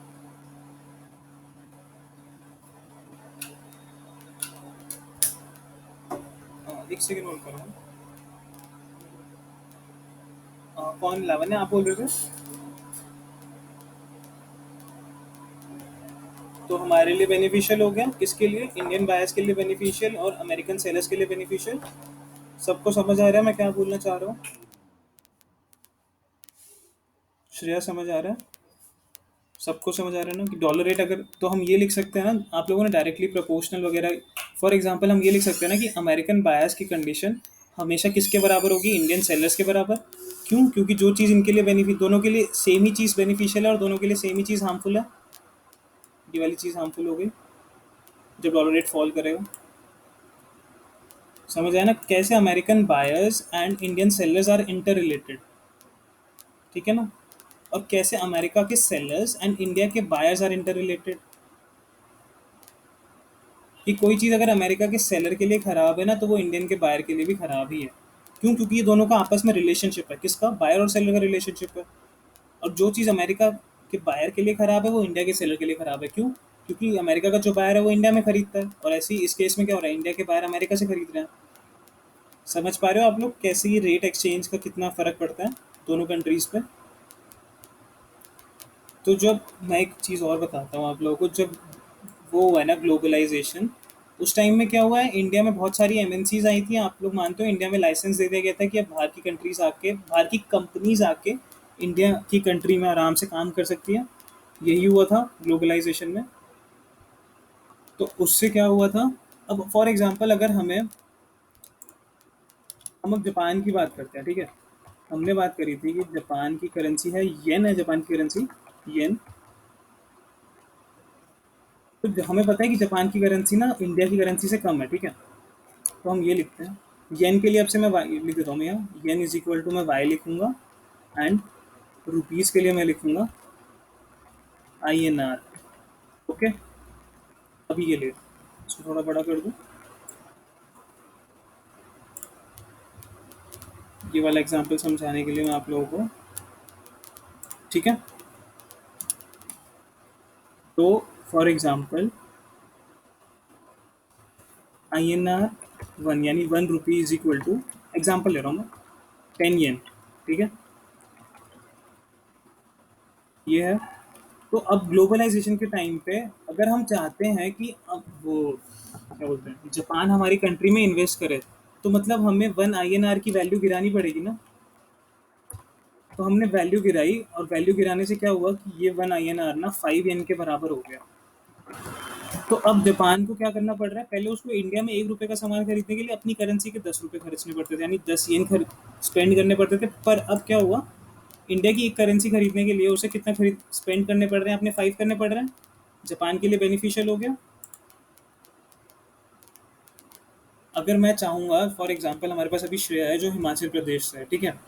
एक सेकंड नोट करो। कौन? लावण्य आप बोल रहे थे? तो हमारे लिए बेनिफिशियल हो गया, किसके लिए? इंडियन बायर्स के लिए बेनिफिशियल और अमेरिकन सेलर्स के लिए बेनिफिशियल। सबको समझ आ रहा है मैं क्या बोलना चाह रहा हूँ? श्रेया समझ आ रहा है? सबको समझ आ रहा है ना कि डॉलर रेट अगर, तो हम ये लिख सकते हैं ना, आप लोगों ने डायरेक्टली प्रोपोर्शनल वगैरह, फॉर एग्जांपल हम ये लिख सकते हैं ना कि अमेरिकन बायर्स की कंडीशन हमेशा किसके बराबर होगी? इंडियन सेलर्स के बराबर। क्यों? क्योंकि जो चीज़ इनके लिए बेनिफिट, दोनों के लिए सेम ही चीज़ बेनिफिशियल है और दोनों के लिए सेम ही चीज़ हार्मफुल है। ये वाली चीज़ हार्मफुल हो गई जब डॉलर रेट फॉल करेगा। समझ आया ना कैसे American buyers and Indian sellers are interrelated? ठीक है ना? और कैसे अमेरिका के सेलर्स एंड इंडिया के बायर्स आर इंटर रिलेटेड? कि कोई चीज़ अगर अमेरिका के सेलर के लिए ख़राब है ना, तो वो इंडियन के बायर के लिए भी ख़राब ही है। क्यों? क्योंकि ये दोनों का आपस में रिलेशनशिप है। किसका? बायर और सेलर का रिलेशनशिप है। और जो चीज़ अमेरिका के बायर के लिए ख़राब है वो इंडिया के सेलर के लिए ख़राब है। क्यों? क्योंकि अमेरिका का जो बायर है वो इंडिया में खरीदता है, और ऐसे ही इस केस में क्या हो रहा है? इंडिया के बायर अमेरिका से खरीद रहे हैं। समझ पा रहे हो आप लोग कैसे ये रेट एक्सचेंज का कितना फ़र्क पड़ता है दोनों कंट्रीज़ पे? तो जब मैं एक चीज़ और बताता हूँ आप लोगों को, जब वो हुआ है ना ग्लोबलाइजेशन, उस टाइम में क्या हुआ है? इंडिया में बहुत सारी एमएनसीज आई थी। आप लोग मानते हो इंडिया में लाइसेंस दे दिया गया था कि अब बाहर की कंट्रीज आके, बाहर की कंपनीज आके इंडिया की कंट्री में आराम से काम कर सकती है। यही हुआ था ग्लोबलाइजेशन में। तो उससे क्या हुआ था? अब फॉर एग्जांपल अगर हम अब जापान की बात करते हैं, ठीक है? हमने बात करी थी कि जापान की करेंसी है येन, है जापान की करेंसी येन। तो हमें पता है कि जापान की करेंसी ना इंडिया की करेंसी से कम है, ठीक है? तो हम ये लिखते हैं येन के लिए। अब से मैं वाई लिख देता हूँ मैं यहाँ, येन इज इक्वल टू मैं वाई लिखूंगा, एंड रुपीज़ के लिए मैं लिखूंगा INR। ओके, अभी ये ले, इसको थोड़ा बड़ा कर दूँ। ये वाला एग्जांपल समझाने के लिए मैं आप लोगों को, ठीक है? तो फॉर एग्जांपल INR 1 यानी 1 rupee is equal to, example ले रहा हूँ मैं, 10 येन, ठीक है? ये है। तो अब ग्लोबलाइजेशन के टाइम पे अगर हम चाहते हैं कि अब वो क्या बोलते हैं, जापान हमारी कंट्री में इन्वेस्ट करे, तो मतलब हमें 1 INR की वैल्यू गिरानी पड़ेगी ना। तो हमने वैल्यू गिराई, और वैल्यू गिराने से क्या हुआ कि ये 1 INR ना 5 येन के बराबर हो गया। तो अब जापान को क्या करना पड़ रहा है? पहले उसको इंडिया में 1 रुपए का सामान खरीदने के लिए अपनी करेंसी के 10 रुपए खर्चने पड़ते थे, यानी 10 येन स्पेंड करने पड़ते थे। पर अब क्या हुआ? इंडिया की एक करेंसी खरीदने के लिए उसे कितना खरीद स्पेंड करने पड़ रहे हैं? अपने 5 करने पड़ रहे हैं। जापान के लिए बेनिफिशियल हो गया। अगर मैं चाहूँगा, फॉर एग्जांपल हमारे पास अभी श्रेया है जो हिमाचल प्रदेश से है, ठीक है?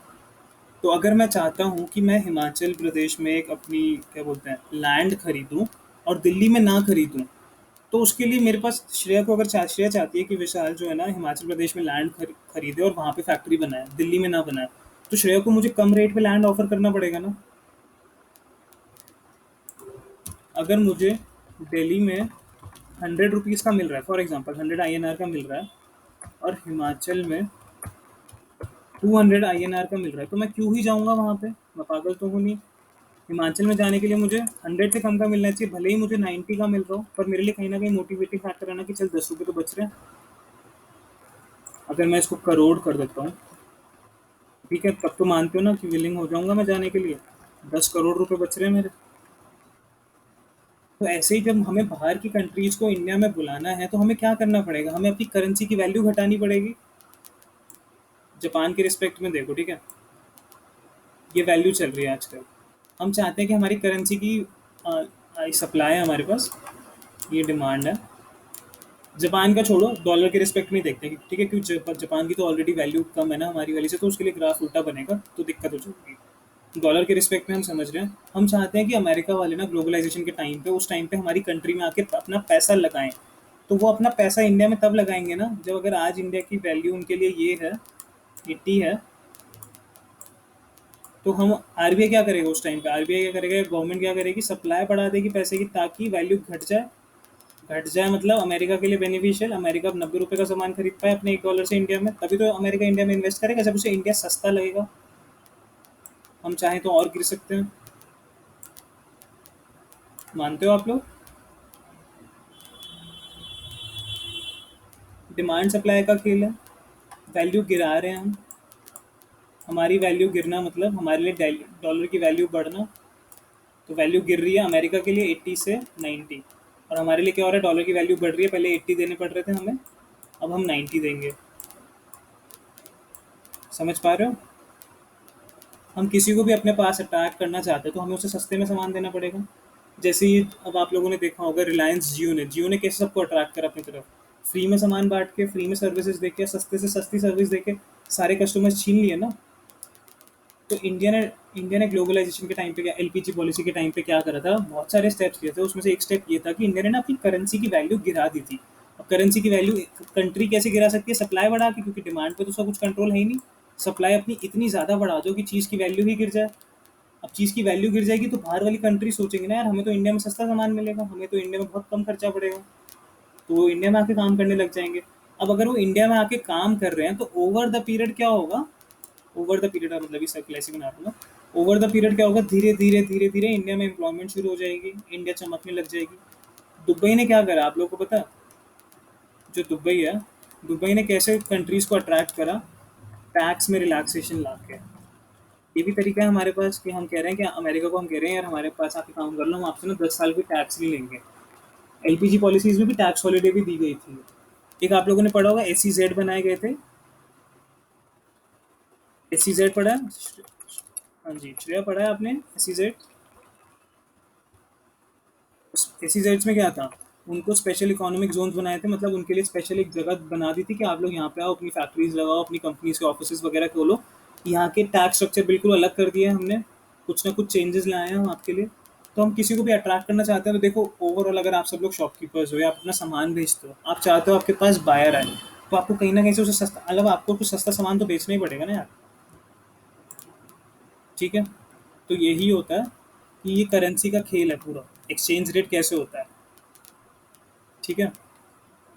तो अगर मैं चाहता हूँ कि मैं हिमाचल प्रदेश में एक अपनी क्या बोलते हैं लैंड खरीदूँ, और दिल्ली में ना खरीदूँ, तो उसके लिए मेरे पास श्रेया को अगर श्रेया चाहती है कि विशाल जो है ना हिमाचल प्रदेश में लैंड खरीदे और वहाँ पे फैक्ट्री बनाए, दिल्ली में ना बनाए, तो श्रेया को मुझे कम रेट पे लैंड ऑफर करना पड़ेगा ना। अगर मुझे दिल्ली में 100 रुपीज़ का मिल रहा है, फॉर एग्जांपल 100 INR का मिल रहा है, और हिमाचल में 200 INR का मिल रहा है, तो मैं क्यों ही जाऊँगा वहाँ पे? मैं पागल तो हूँ नहीं। हिमाचल में जाने के लिए मुझे 100 से कम का मिलना चाहिए, भले ही मुझे 90 का मिल रहा हो, पर मेरे लिए कहीं ना कहीं मोटिवेटिंग फैक्टर है ना कि चल 10 रुपये तो बच रहे हैं। अगर मैं इसको करोड़ कर देता हूँ, ठीक है, तब तो मानते हो ना कि विलिंग हो जाऊंगा मैं जाने के लिए। 10 करोड़ रुपए बच रहे हैं मेरे। तो ऐसे ही जब हमें बाहर की कंट्रीज को इंडिया में बुलाना है, तो हमें क्या करना पड़ेगा? हमें अपनी करेंसी की वैल्यू घटानी पड़ेगी। जापान के रिस्पेक्ट में देखो, ठीक है, ये वैल्यू चल रही है आजकल। हम चाहते हैं कि हमारी करेंसी की सप्लाई है हमारे पास, ये डिमांड है। जापान का छोड़ो, डॉलर के रिस्पेक्ट में देखते हैं, ठीक है? क्योंकि जापान की तो ऑलरेडी वैल्यू कम है ना हमारी वाली से, तो उसके लिए ग्राफ उल्टा बनेगा, तो दिक्कत हो जाएगी। डॉलर के रिस्पेक्ट में हम समझ रहे हैं। हम चाहते हैं कि अमेरिका वाले ना ग्लोबलाइजेशन के टाइम पे, उस टाइम पे हमारी कंट्री में आके अपना पैसा लगाएं। तो वो अपना पैसा इंडिया में तब लगाएंगे ना जब, अगर आज इंडिया की वैल्यू उनके लिए ये है 80 है, तो हम RBI क्या करेगा उस टाइम पे? RBI क्या करेगा, गवर्नमेंट क्या करेगी? सप्लाई बढ़ा देगी पैसे की, ताकि वैल्यू घट जाए। घट जाए मतलब अमेरिका के लिए बेनिफिशियल। अमेरिका अब 90 रुपये का सामान खरीद पाए अपने $1 से इंडिया में, तभी तो अमेरिका इंडिया में इन्वेस्ट करेगा, जब उसे इंडिया सस्ता लगेगा। हम चाहें तो और गिर सकते हैं। मानते हो आप लोग? डिमांड सप्लाई का खेल है। वैल्यू गिरा रहे हैं हम। हमारी वैल्यू गिरना मतलब हमारे लिए डॉलर की वैल्यू बढ़ना। तो वैल्यू गिर रही है अमेरिका के लिए 80 से 90, और हमारे लिए क्या हो रहा है? डॉलर की वैल्यू बढ़ रही है। पहले 80 देने पड़ रहे थे हमें, अब हम 90 देंगे। समझ पा रहे हो? हम किसी को भी अपने पास अट्रैक्ट करना चाहते हैं तो हमें उसे सस्ते में सामान देना पड़ेगा। जैसे ही अब आप लोगों ने देखा होगा, रिलायंस जियो ने कैसे सबको अट्रैक्ट करा अपनी तरफ। फ्री में सामान बांट के, फ्री में सर्विसेज देके, सस्ते से सस्ती सर्विस देके सारे कस्टमर्स छीन लिए ना। तो इंडिया ने ग्लोबलाइजेशन के टाइम पे क्या, एलपीजी पॉलिसी के टाइम पे क्या करा था, बहुत सारे स्टेप्स लिए थे। उसमें से एक स्टेप ये था कि इंडिया ने ना अपनी करेंसी की वैल्यू गिरा दी थी। अब करेंसी की वैल्यू कंट्री कैसे गिरा सकती है? सप्लाई बढ़ा के, क्योंकि डिमांड पे तो उसका कुछ कंट्रोल है ही नहीं। सप्लाई अपनी इतनी ज़्यादा बढ़ा दो कि चीज़ की वैल्यू ही गिर जाए। अब चीज़ की वैल्यू गिर जाएगी तो बाहर वाली कंट्री सोचेंगे ना, यार हमें तो इंडिया में सस्ता सामान मिलेगा, हमें तो इंडिया में बहुत कम खर्चा पड़ेगा, तो वो इंडिया में आके काम करने लग जाएंगे। अब अगर वो इंडिया में आके काम कर रहे हैं तो ओवर द पीरियड क्या होगा? ओवर द पीरियड का मतलब इस सर्कुलर ऐसे बना रहा हूँ। ओवर द पीरियड क्या होगा? धीरे धीरे धीरे धीरे इंडिया में एम्प्लॉयमेंट शुरू हो जाएगी, इंडिया चमकने लग जाएगी। दुबई ने क्या करा आप लोगों को पता है? जो दुबई है, दुबई ने कैसे कंट्रीज को अट्रैक्ट करा? टैक्स में रिलैक्सेशन ला के। ये भी तरीका है हमारे पास कि हम कह रहे हैं कि अमेरिका को हम कह रहे हैं, यार हमारे पास आके काम कर लो, हम आपसे ना 10 साल की टैक्स नहीं लेंगे। एलपीजी पॉलिसीज में भी टैक्स हॉलीडे भी दी गई थी। एक आप लोगों ने पढ़ा होगा, एस बनाए गए थे। एस पढ़ा है? हाँ जी, श्रेया पढ़ा है आपने एस? एस में क्या था? उनको स्पेशल इकोनॉमिक जोन्स बनाए थे, मतलब उनके लिए स्पेशल एक जगह बना दी थी कि आप लोग यहाँ पे आओ, अपनी फैक्ट्रीज लगाओ, अपनी कंपनीज के ऑफिस वगैरह खोलो। यहाँ के टैक्स स्ट्रक्चर बिल्कुल अलग कर दिए हैं हमने। कुछ ना कुछ चेंजेस लाए हैं हम आपके लिए। तो हम किसी को भी अट्रैक्ट करना चाहते हैं तो देखो, ओवरऑल अगर आप सब लोग शॉपकीपर्स हो या आप अपना सामान बेचते हो, आप चाहते हो आपके पास बायर आए, तो आपको कहीं ना कहीं से उसे सस्ता, मतलब आपको कुछ सस्ता सामान तो बेचना ही पड़ेगा ना यार। ठीक है? तो यही होता है कि ये करेंसी का खेल है पूरा, एक्सचेंज रेट कैसे होता है। ठीक है?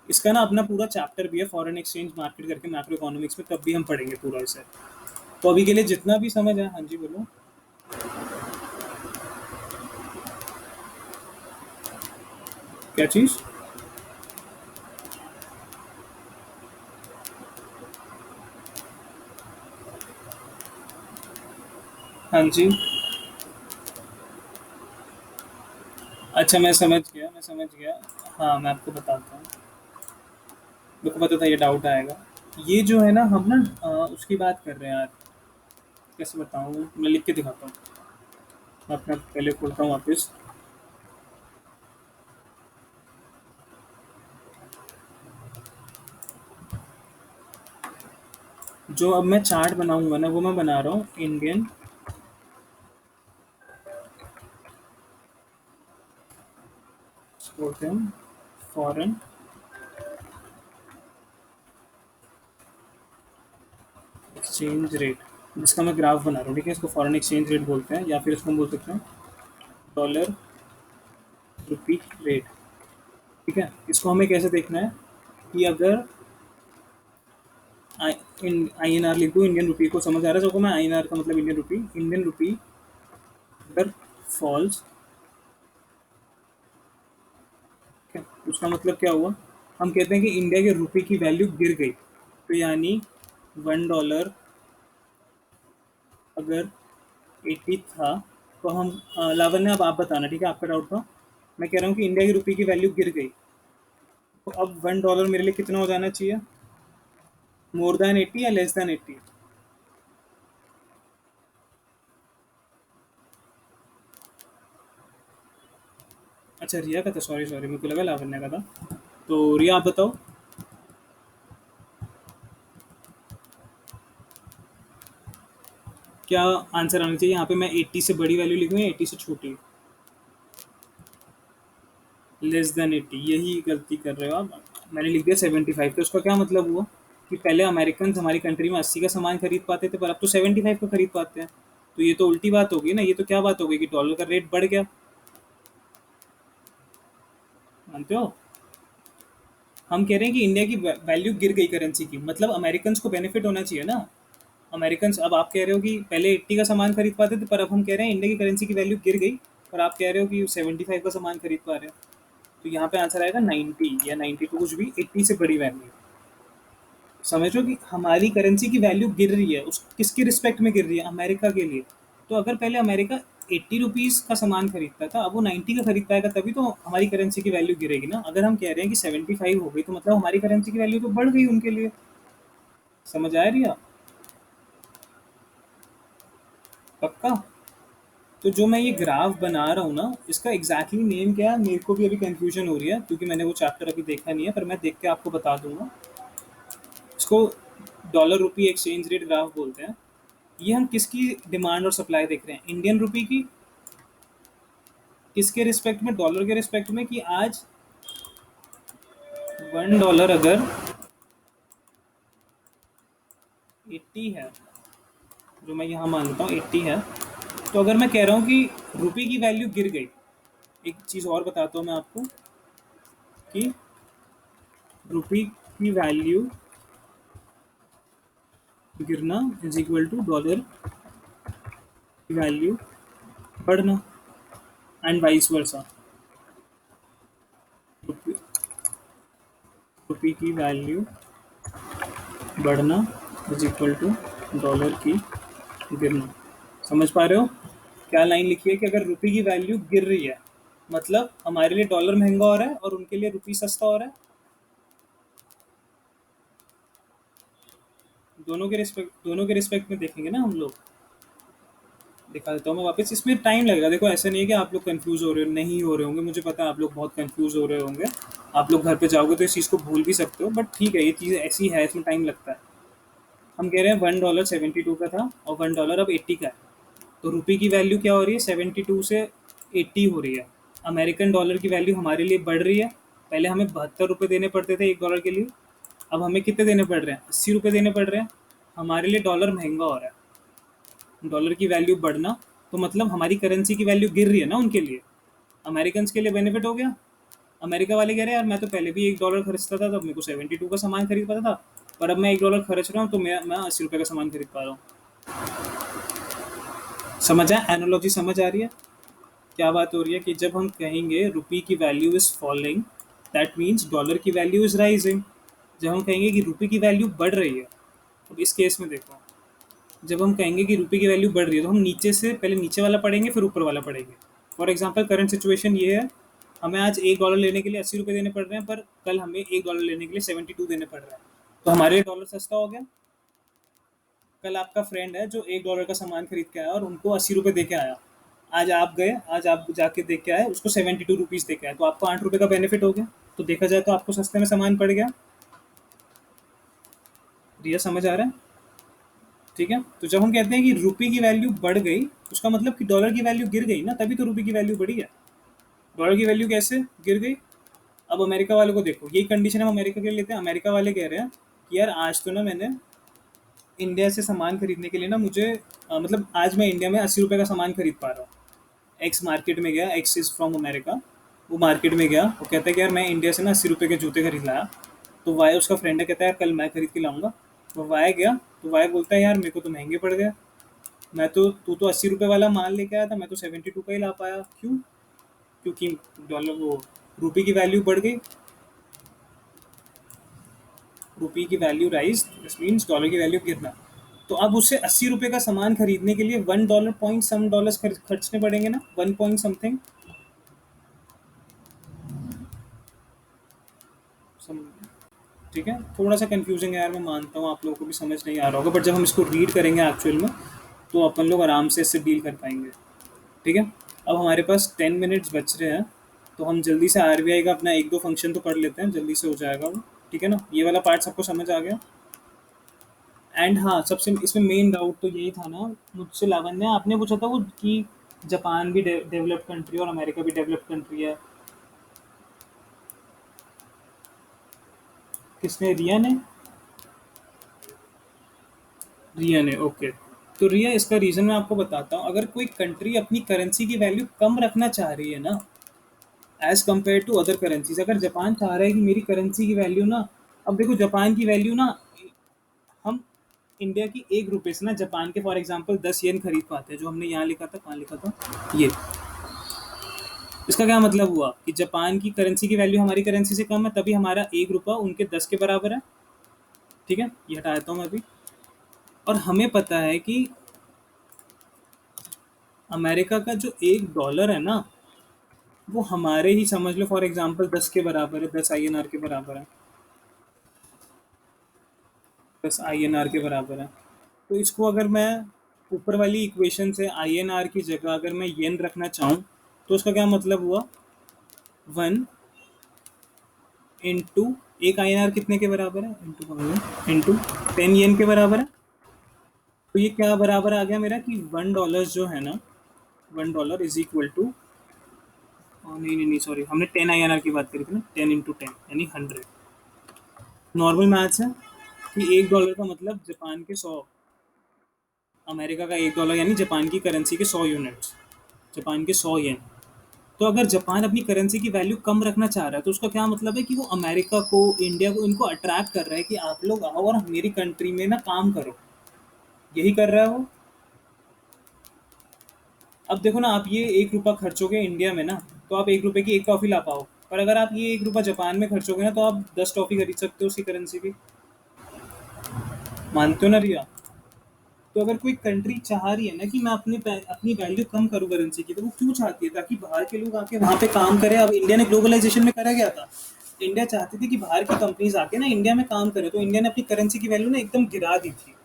इसका ना अपना पूरा चैप्टर भी है, फॉरेन एक्सचेंज मार्केट करके, मैक्रो इकोनॉमिक्स में, तब भी हम पढ़ेंगे पूरा इसे। तो अभी के लिए जितना भी समझ है, हाँ जी बोलो। क्या चीज़? हाँ जी। अच्छा, मैं समझ गया, मैं समझ गया। हाँ, मैं आपको बताता हूँ। मेरे को पता था ये डाउट आएगा। ये जो है ना, हम ना उसकी बात कर रहे हैं यार। कैसे बताऊँ, मैं लिख के दिखाता हूँ। मैं अपना पहले खोलता हूँ वापस। जो अब मैं चार्ट बनाऊंगा ना, वो मैं बना रहा हूँ इंडियन, बोलते हैं फॉरेन एक्सचेंज रेट, जिसका मैं ग्राफ बना रहा हूँ। ठीक है? इसको फॉरेन एक्सचेंज रेट बोलते हैं, या फिर इसको हम बोल सकते हैं डॉलर रुपी रेट। ठीक है? इसको हमें कैसे देखना है कि अगर आई एन आर लिख दूँ, इंडियन रुपी को समझ आ रहा है सबको? मैं आई एन आर का मतलब इंडियन रुपी, इंडियन रुपी अगर फॉल्स, ठीक है, उसका मतलब क्या हुआ? हम कहते हैं कि इंडिया के रुपये की वैल्यू गिर गई। तो यानी $1 अगर 80 था, तो हम लावण्य, अब आप बताना, ठीक है? आपका डाउट था। मैं कह रहा हूँ कि इंडिया की रुपये की वैल्यू गिर गई, तो अब $1 मेरे लिए कितना हो जाना चाहिए? मोर देन 80 या लेस देन 80? अच्छा, रिया का था, सॉरी सॉरी, मेरे को लगा लावण्य का था। तो रिया आप बताओ। क्या आंसर आना चाहिए यहाँ पे? मैं 80 से बड़ी वैल्यू लिखूँ या 80 से छोटी? लेस देन 80, यही गलती कर रहे हो आप। मैंने लिख दिया 75। तो उसका क्या मतलब हुआ कि पहले अमेरिकन हमारी कंट्री में 80 का सामान खरीद पाते थे, पर अब तो 75 का खरीद पाते हैं। तो ये तो उल्टी बात हो गई ना, ये तो क्या बात हो गई कि डॉलर का रेट बढ़ गया। मानते हो? हम कह रहे हैं कि इंडिया की वैल्यू गिर गई करेंसी की, मतलब अमेरिकन को बेनिफिट होना चाहिए ना। अमेरिकन, अब आप कह रहे हो कि पहले 80 का सामान खरीद पाते थे, पर अब हम कह रहे हैं इंडिया की करेंसी की वैल्यू गिर गई, पर आप कह रहे हो कि 75 का सामान खरीद पा रहे हो। तो यहाँ पे आंसर आएगा 90 या 92, कुछ भी 80 से बड़ी वैल्यू। समझो कि हमारी करेंसी की वैल्यू गिर रही है, उस किसके रिस्पेक्ट में गिर रही है? अमेरिका के लिए। तो अगर पहले अमेरिका 80 रुपीज़ का सामान खरीदता था, अब वो 90 का खरीद पाएगा, तभी तो हमारी करेंसी की वैल्यू गिरेगी ना। अगर हम कह रहे हैं कि 75 हो गई, तो मतलब हमारी करेंसी की वैल्यू तो बढ़ गई उनके लिए। समझ आ रही है? पक्का? तो जो मैं ये ग्राफ बना रहा हूँ ना, इसका एग्जैक्टली नेम क्या है मेरे को भी अभी कंफ्यूजन हो रही है, क्योंकि मैंने वो चैप्टर अभी देखा नहीं है, पर मैं देख के आपको बता दूंगा। इसको dollar rupee exchange rate graph बोलते हैं। ये हम किसकी डिमांड और सप्लाई देख रहे हैं? इंडियन रुपी की। किसके रिस्पेक्ट में? डॉलर के रिस्पेक्ट में। कि आज $1 अगर 80 है, जो मैं यहाँ मानता हूँ 80 है, तो अगर मैं कह रहा हूँ कि रुपी की वैल्यू गिर गई, एक चीज़ और बताता हूँ मैं आपको कि रुपी की वैल्यू गिरना इज इक्वल टू डॉलर की वैल्यू बढ़ना, एंड वाइस वर्सा। रुपी रुपी की वैल्यू बढ़ना इज इक्वल टू डॉलर की गिरना। समझ पा रहे हो क्या लाइन लिखी है? कि अगर रुपी की वैल्यू गिर रही है, मतलब हमारे लिए डॉलर महंगा हो रहा है और उनके लिए रुपी सस्ता हो रहा है। दोनों के रिस्पेक्ट में देखेंगे ना हम लोग। दिखा देता हूँ मैं वापस। इसमें टाइम लगेगा, देखो ऐसा नहीं है कि आप लोग कंफ्यूज हो रहे हो, नहीं हो रहे होंगे, मुझे पता है आप लोग बहुत कंफ्यूज हो रहे होंगे। आप लोग घर पे जाओगे तो इस चीज़ को भूल भी सकते हो, बट ठीक है, ये चीज़ ऐसी है, इसमें टाइम लगता है। हम कह रहे हैं $1 72 का था और $1 अब 80 का है। तो रुपये की वैल्यू क्या हो रही है? 72 से 80 हो रही है। अमेरिकन डॉलर की वैल्यू हमारे लिए बढ़ रही है। पहले हमें $72 देने पड़ते थे $1 के लिए, अब हमें कितने देने पड़ रहे हैं? $80 देने पड़ रहे हैं। हमारे लिए डॉलर महंगा हो रहा है। डॉलर की वैल्यू बढ़ना, तो मतलब हमारी करेंसी की वैल्यू गिर रही है ना उनके लिए। अमेरिकन के लिए बेनिफिट हो गया। अमेरिका वाले कह रहे हैं यार मैं तो पहले भी $1 खर्चता था, तब मेरे को 72 का सामान खरीद पाता था, पर अब मैं $1 खर्च रहा हूँ तो मैं $80 का सामान खरीद पा रहा हूँ। समझ आया? एनोलॉजी समझ आ रही है? क्या बात हो रही है? कि जब हम कहेंगे रुपी की value is following, that means dollar की वैल्यू इज राइजिंग। जब हम कहेंगे कि रुपी की वैल्यू बढ़ रही है, अब इस केस में देखो, जब हम कहेंगे कि रुपये की वैल्यू बढ़ रही है, तो हम नीचे से पहले नीचे वाला पढ़ेंगे फिर ऊपर वाला पढ़ेंगे। फॉर एग्जाम्पल करंट सिचुएशन ये है, हमें आज $1 लेने के लिए $80 देने पड़ रहे हैं, पर कल हमें $1 लेने के लिए 72 देने पड़ रहा है। तो हमारे लिए डॉलर सस्ता हो गया। कल आपका फ्रेंड है जो $1 का सामान खरीद के आया और उनको $80 दे के आया, आज आप गए, आज आप जाके देख के आए, उसको 72 रुपीज़ दे के आए, तो आपको $8 का बेनिफिट हो गया। तो देखा जाए तो आपको सस्ते में सामान पड़ गया। रिया समझ आ रहा है? ठीक है। तो जब हम कहते हैं कि रुपये की वैल्यू बढ़ गई, उसका मतलब कि डॉलर की वैल्यू गिर गई ना, तभी तो रुपये की वैल्यू बढ़ी है। डॉलर की वैल्यू कैसे गिर गई? अब अमेरिका वालों को देखो, यही कंडीशन हम अमेरिका के लिए लेते हैं। अमेरिका वाले कह रहे हैं कि यार आज तो ना मैंने इंडिया से सामान खरीदने के लिए ना मुझे मतलब आज मैं इंडिया में $80 का सामान खरीद पा रहा हूँ। एक्स मार्केट में गया, एक्स इज़ फ्रॉम अमेरिका, वो मार्केट में गया, वो कहता है कि यार मैं इंडिया से ना $80 के जूते खरीद लाया। तो वाई उसका फ्रेंड है, कहता है यार कल मैं खरीद के लाऊंगा। वो वाई गया, तो वाई बोलता है यार मेरे को तो महंगे पड़ गए, मैं तो तू तो $80 वाला माल लेके आया था, मैं तो 72 का ही ला पाया। क्यों? क्योंकि डॉलर वो रुपये की वैल्यू बढ़ गई। रुपये की value rise, this means dollar की वैल्यू गिरना। तो अब उसे $80 का सामान खरीदने के लिए $1 पॉइंट सम डॉलर्स खर्चने पड़ेंगे ना, 1 पॉइंट समथिंग। ठीक है, थोड़ा सा कंफ्यूजिंग है यार, मैं मानता हूँ आप लोगों को भी समझ नहीं आ रहा होगा, बट जब हम इसको रीड करेंगे एक्चुअल में, तो अपन लोग आराम से इससे डील कर पाएंगे। ठीक है। अब हमारे पास 10 मिनट्स बच रहे हैं, तो हम जल्दी से आरबीआई का अपना एक दो फंक्शन तो पढ़ लेते हैं, जल्दी से हो जाएगा वो। ठीक है ना? ये वाला पार्ट सबको समझ आ गया? एंड हाँ, सबसे इसमें मेन डाउट तो यही था ना मुझसे, लावण्य आपने पूछा था वो कि जापान भी डेवलप्ड कंट्री और अमेरिका भी डेवलप्ड कंट्री है। किसने? रिया ने? रिया ने, ओके। तो रिया, इसका रीज़न मैं आपको बताता हूँ। अगर कोई कंट्री अपनी करेंसी की वैल्यू कम रखना चाह रही है ना, as compare to other currencies, अगर जापान चाह रहा है कि मेरी करेंसी की वैल्यू ना, अब देखो जापान की वैल्यू ना, हम इंडिया की ₹1 से ना जापान के फॉर एग्जांपल 10 येन खरीद पाते हैं। जो हमने यहाँ लिखा था, कहाँ लिखा था ये, इसका क्या मतलब हुआ कि जापान की करेंसी की वैल्यू हमारी करेंसी से कम है, तभी हमारा ₹1 उनके 10 के बराबर है। ठीक है, ये हटा देता हूँ मैं अभी। और हमें पता है कि अमेरिका का जो $1 है ना, वो हमारे ही समझ लो फॉर एग्जांपल 10 के बराबर है, 10 INR के बराबर है। 10 INR के बराबर है। तो इसको अगर मैं ऊपर वाली इक्वेशन से आईएनआर की जगह अगर मैं येन रखना चाहूँ तो उसका क्या मतलब हुआ, 1 इंटू, एक आईएनआर कितने के बराबर है, इंटू 10 येन के बराबर है। तो ये क्या बराबर आ गया मेरा कि $1 जो है ना, $1 इज इक्वल टू, नहीं नहीं नहीं सॉरी, हमने 10 आईएनआर की बात करी थी ना, 10 इंटू 10 यानी 100। नॉर्मल मैथ्स है कि $1 का मतलब जापान के 100, अमेरिका का $1 यानी जापान की करेंसी के 100 यूनिट्स, जापान के 100 येन। तो अगर जापान अपनी करेंसी की वैल्यू कम रखना चाह रहा है तो उसका क्या मतलब है कि वो अमेरिका को, इंडिया को, इनको अट्रैक्ट कर रहा है कि आप लोग आओ और मेरी कंट्री में ना काम करो। यही कर रहा है वो। अब देखो ना, आप ये 1 रुपया खर्चोगे इंडिया में ना, तो आप 1 रुपये की एक टॉफ़ी ला पाओ। पर अगर आप ये 1 रुपया जापान में खर्चोगे ना, तो आप 10 टॉफ़ी खरीद सकते हो उसकी करेंसी की। मानते हो ना रिया? तो अगर कोई कंट्री चाह रही है ना कि मैं अपनी वैल्यू कम करूँ करेंसी की, तो वो क्यों चाहती है? ताकि बाहर के लोग आके वहाँ पे काम करें। अब इंडिया ने ग्लोबलाइजेशन में करा क्या था, इंडिया चाहती थी कि बाहर की कंपनीज आके ना इंडिया में काम करें, तो इंडिया ने अपनी करेंसी की वैल्यू ना एकदम गिरा दी थी।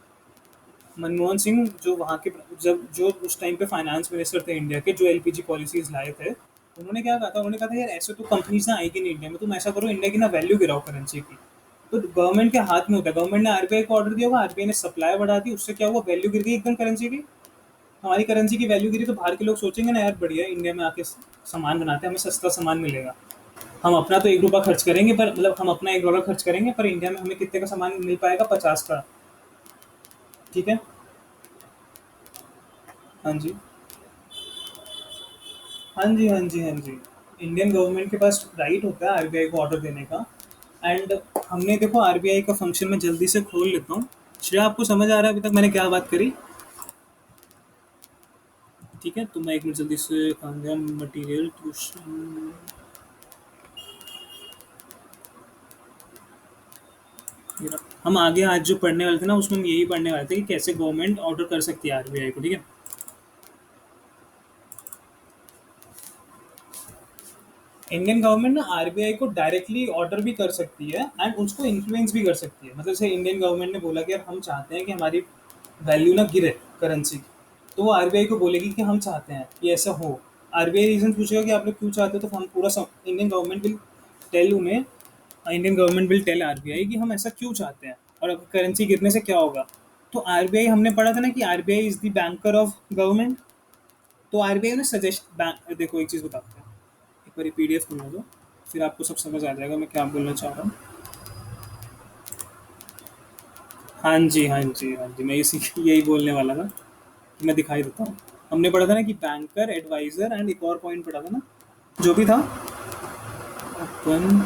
मनमोहन सिंह जो वहाँ के, जब जो उस टाइम पे फाइनेंस मिनिस्टर थे इंडिया के, जो एलपीजी पॉलिसीज लाए थे, उन्होंने क्या कहा था, उन्होंने कहा था यार ऐसे तो कंपनीज ना आएगी नहीं इंडिया में, तुम ऐसा करो इंडिया की ना वैल्यू गिराओ करेंसी की। तो गवर्नमेंट के हाथ में होता है, गवर्नमेंट ने आरबीआई को ऑर्डर दिया होगा, आरबीआई ने सप्लाई बढ़ा दी, उससे क्या हुआ, वैल्यू गिर गई एकदम करेंसी की। हमारी करेंसी की वैल्यू गिरी तो बाहर के लोग सोचेंगे ना यार बढ़िया इंडिया में आके सामान बनाते हैं, हमें सस्ता सामान मिलेगा। हम अपना तो 1 रुपया खर्च करेंगे, पर मतलब हम अपना $1 खर्च करेंगे, पर इंडिया में हमें कितने का सामान मिल पाएगा, 50 का। ठीक है। हाँ जी, हाँ जी, हाँ जी, हाँ जी। इंडियन गवर्नमेंट के पास राइट होता है आरबीआई को ऑर्डर देने का। एंड हमने देखो आरबीआई का फंक्शन में जल्दी से खोल लेता हूँ। श्रेया, आपको समझ आ रहा है अभी तक मैंने क्या बात करी? ठीक है, तो मैं एक मिनट जल्दी से मटीरियल ट्यूशन। हम आगे आज जो पढ़ने वाले थे ना, उसमें हम यही पढ़ने वाले थे कि कैसे गवर्नमेंट ऑर्डर कर सकती है आरबीआई को। ठीक है। इंडियन गवर्नमेंट ना आरबीआई को डायरेक्टली ऑर्डर भी कर सकती है एंड उसको इन्फ्लुएंस भी कर सकती है। मतलब जैसे इंडियन गवर्नमेंट ने बोला कि यार हम चाहते हैं कि हमारी वैल्यू ना गिरे करेंसी की, तो वो आरबीआई को बोलेगी कि हम चाहते हैं कि ऐसा हो। आरबीआई रीजन पूछेगा कि आप लोग क्यों चाहते हो, तो हम पूरा इंडियन गवर्नमेंट विल टेल उन्हें, Indian government will tell RBI कि हम ऐसा क्यों चाहते हैं और अब करेंसी गिरने से क्या होगा। तो आरबीआई, हमने पढ़ा था ना कि RBI is the banker of government. तो आरबीआई ने सजेस्ट बैंक, देखो एक चीज़ बताते हैं, एक बार पीडीएफ खोलना दो, फिर आपको सब समझ आ जाएगा मैं क्या बोलना चाह रहा हूँ। हाँ जी, हाँ जी, हाँ जी, मैं इसी यही बोलने वाला था कि मैं दिखाई देता हूँ। हमने पढ़ा था ना कि बैंकर, एडवाइजर एंड एक और पॉइंट पढ़ा था ना, जो भी था अपन,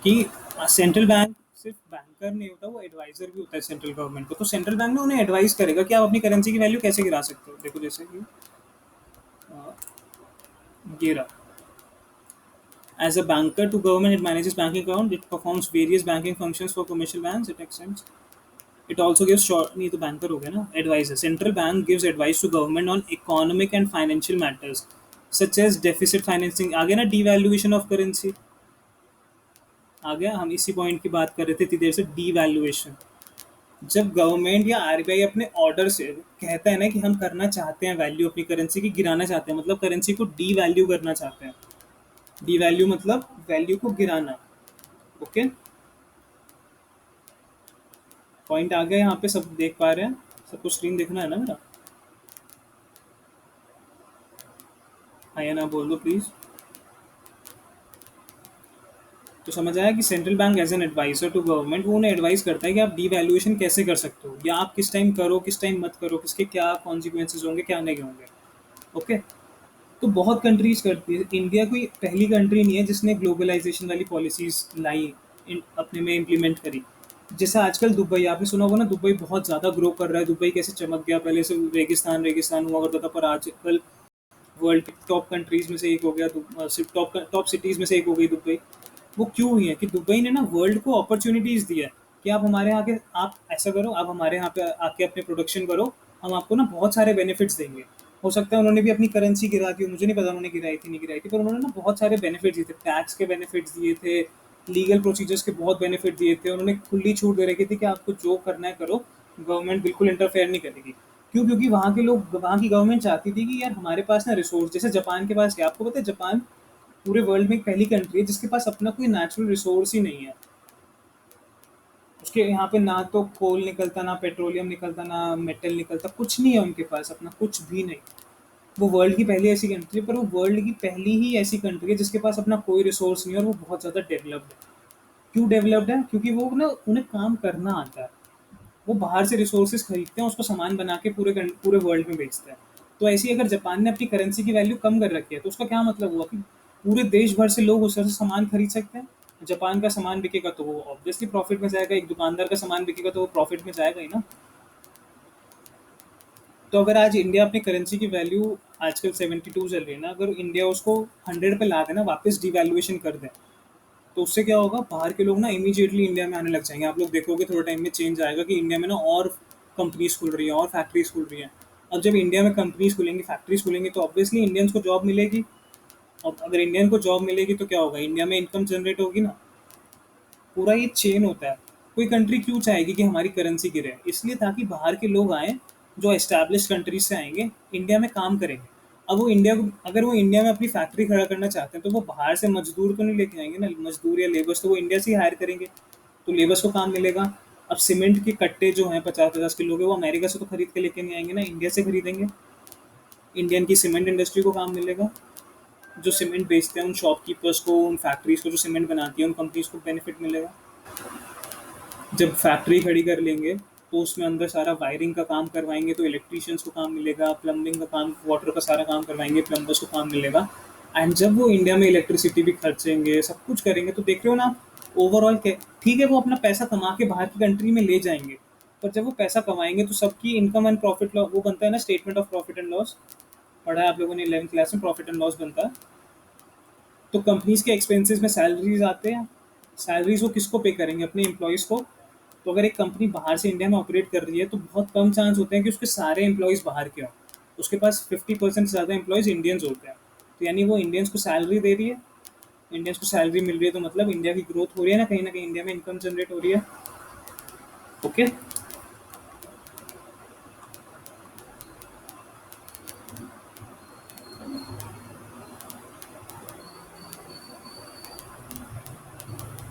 कि सेंट्रल बैंक सिर्फ बैंकर नहीं होता, वो एडवाइजर भी होता है सेंट्रल गवर्नमेंट को। तो सेंट्रल बैंक ना उन्हें एडवाइस करेगा कि आप अपनी करेंसी की वैल्यू कैसे गिरा सकते हो। देखो जैसे कि ये रहा, as a banker to government, it manages banking account. It performs various banking functions for commercial banks. It extends. It also gives short, नहीं तो banker हो गया ना, advisor. Central bank gives advice to government on economic and financial matters, such as deficit financing. आ गया ना, devaluation of currency। आ गया, हम इसी पॉइंट की बात कर रहे थे इतनी देर से, devaluation। जब गवर्नमेंट या आरबीआई अपने ऑर्डर से कहता है ना कि हम करना चाहते हैं वैल्यू अपनी करेंसी की गिराना चाहते हैं, मतलब करेंसी को डी वैल्यू करना चाहते हैं। डी वैल्यू मतलब वैल्यू को गिराना। ओके, पॉइंट आ गया यहाँ पे, सब देख पा रहे हैं? सबको स्क्रीन देखना है ना मेरा? हाँ या ना बोल दो प्लीज। तो समझ आया कि central bank as an advisor to government, वो उन्हें एडवाइस करता है कि आप डीवैल्यूएशन कैसे कर सकते हो, या आप किस टाइम करो किस टाइम मत करो, किसके क्या कॉन्सिक्वेंसेज होंगे क्या नहीं होंगे। ओके। तो बहुत कंट्रीज करती है, इंडिया कोई पहली कंट्री नहीं है जिसने ग्लोबलाइजेशन वाली पॉलिसीज लाई, अपने में इम्प्लीमेंट करी। जैसे आजकल दुबई, आपने सुना होगा ना, दुबई बहुत ज़्यादा ग्रो कर रहा है। दुबई कैसे चमक गया, पहले से रेगिस्तान रेगिस्तान हुआ करता था, पर आजकल वर्ल्ड की टॉप कंट्रीज में से एक हो गया, सिर्फ टॉप टॉप सिटीज़ में से एक हो गई दुबई। वो क्यों हुई है कि दुबई ने ना वर्ल्ड को अपॉर्चुनिटीज़ दी है कि आप हमारे यहाँ के, आप ऐसा करो, आप हमारे यहाँ पे आके अपने प्रोडक्शन करो, हम आपको ना बहुत सारे बेनिफिट्स देंगे। हो सकता है उन्होंने भी अपनी करेंसी गिरा दी हो, मुझे नहीं पता उन्होंने गिराई थी नहीं गिराई थी, पर उन्होंने ना बहुत सारे बेनिफिट दिए थे, टैक्स के बेनिफिट्स दिए थे, लीगल प्रोसीजर्स के बहुत बेनिफिट दिए थे, उन्होंने खुली छूट दे रखी थी कि आपको जो करना है करो, गवर्नमेंट बिल्कुल इंटरफेयर नहीं करेगी। क्यों? क्योंकि वहाँ के लोग, वहाँ की गवर्नमेंट चाहती थी कि यार हमारे पास ना रिसोर्स, जैसे जापान के पास क्या, आपको पता है जापान पूरे वर्ल्ड में एक पहली कंट्री है जिसके पास अपना कोई नेचुरल रिसोर्स ही नहीं है। उसके यहाँ पे ना तो कोल निकलता, ना पेट्रोलियम निकलता, ना मेटल निकलता, कुछ नहीं है उनके पास अपना, कुछ भी नहीं। वो वर्ल्ड की पहली ऐसी कंट्री, पर वो वर्ल्ड की पहली ही ऐसी कंट्री है जिसके पास अपना कोई रिसोर्स नहीं है, और वो बहुत ज़्यादा डेवलप्ड है। क्यों डेवलप्ड है? क्योंकि वो ना, उन्हें काम करना आता है। वो बाहर से रिसोर्सेज खरीदते हैं, उसको सामान बना के पूरे वर्ल्ड में बेचते हैं। तो ऐसे ही अगर जापान ने अपनी करेंसी की वैल्यू कम कर रखी है, तो उसका क्या मतलब हुआ कि पूरे देश भर से लोग उससे सामान खरीद सकते हैं। जापान का सामान बिकेगा तो वो ऑब्वियसली प्रॉफिट में जाएगा, एक दुकानदार का सामान बिकेगा तो वो प्रॉफिट में जाएगा ही ना। तो अगर आज इंडिया अपनी करेंसी की वैल्यू आजकल 72 चल रही है ना, अगर इंडिया उसको 100 पे ला देना, वापस डिवैल्यूएशन कर दे, तो उससे क्या होगा, बाहर के लोग ना इमीडिएटली इंडिया में आने लग जाएंगे। आप लोग देखोगे थोड़े टाइम में चेंज आएगा कि इंडिया में ना और कंपनीज खुल रही है, और फैक्ट्रीज खुल रही हैं। अब जब इंडिया में कंपनीज खुलेंगी, फैक्ट्रीज खुलेंगी, तो ऑब्वियसली इंडियंस को जॉब मिलेगी। और अगर इंडियन को जॉब मिलेगी तो क्या होगा, इंडिया में इनकम जनरेट होगी ना। पूरा ये चेन होता है। कोई कंट्री क्यों चाहेगी कि हमारी करेंसी गिरे? इसलिए ताकि बाहर के लोग आए, जो एस्टैब्लिश कंट्रीज से आएंगे, इंडिया में काम करेंगे। अब वो इंडिया को, अगर वो इंडिया में अपनी फैक्ट्री खड़ा करना चाहते हैं, तो वो बाहर से मजदूर तो नहीं लेके आएंगे ना, मजदूर या लेबर्स तो वो इंडिया से ही हायर करेंगे। तो लेबर्स को काम मिलेगा। अब सीमेंट के कट्टे जो हैं 50-50 किलो के, वो अमेरिका से तो खरीद के लेके नहीं आएंगे ना, इंडिया से खरीदेंगे। इंडियन की सीमेंट इंडस्ट्री को काम मिलेगा। जो सीमेंट बेचते हैं उन शॉपकीपर्स को, उन फैक्ट्रीज को जो सीमेंट बनाती है, उन कंपनीज को बेनिफिट मिलेगा। जब फैक्ट्री खड़ी कर लेंगे, तो उसमें अंदर सारा वायरिंग का काम करवाएंगे, तो इलेक्ट्रीशियंस को काम मिलेगा, प्लम्बिंग का काम, वाटर का सारा काम करवाएंगे, प्लम्बर्स को काम मिलेगा। एंड जब वो इंडिया में इलेक्ट्रिसिटी भी खर्चेंगे, सब कुछ करेंगे, तो देख रहे हो ना, ओवरऑल ठीक है वो अपना पैसा कमा के बाहर की कंट्री में ले जाएंगे। पर जब वो पैसा कमाएंगे तो सबकी इनकम एंड प्रॉफिट लॉस वो बनता है ना, statement of profit and loss. पढ़ा है आप लोगों ने 11th क्लास में, प्रॉफिट एंड लॉस बनता है। तो कंपनीज के एक्सपेंसेस में सैलरीज आते हैं। सैलरीज वो किसको पे करेंगे? अपने एम्प्लॉयज़ को। तो अगर एक कंपनी बाहर से इंडिया में ऑपरेट कर रही है, तो बहुत कम चांस होते हैं कि उसके सारे एम्प्लॉयज़ बाहर के हों। उसके पास 50% से ज़्यादा एम्प्लॉयज़ इंडियंस होते हैं। तो यानी वो इंडियंस को सैलरी दे रही है। इंडियंस को सैलरी मिल रही है, तो मतलब इंडिया की ग्रोथ हो रही है ना कहीं इंडिया में इनकम जनरेट हो रही है। ओके।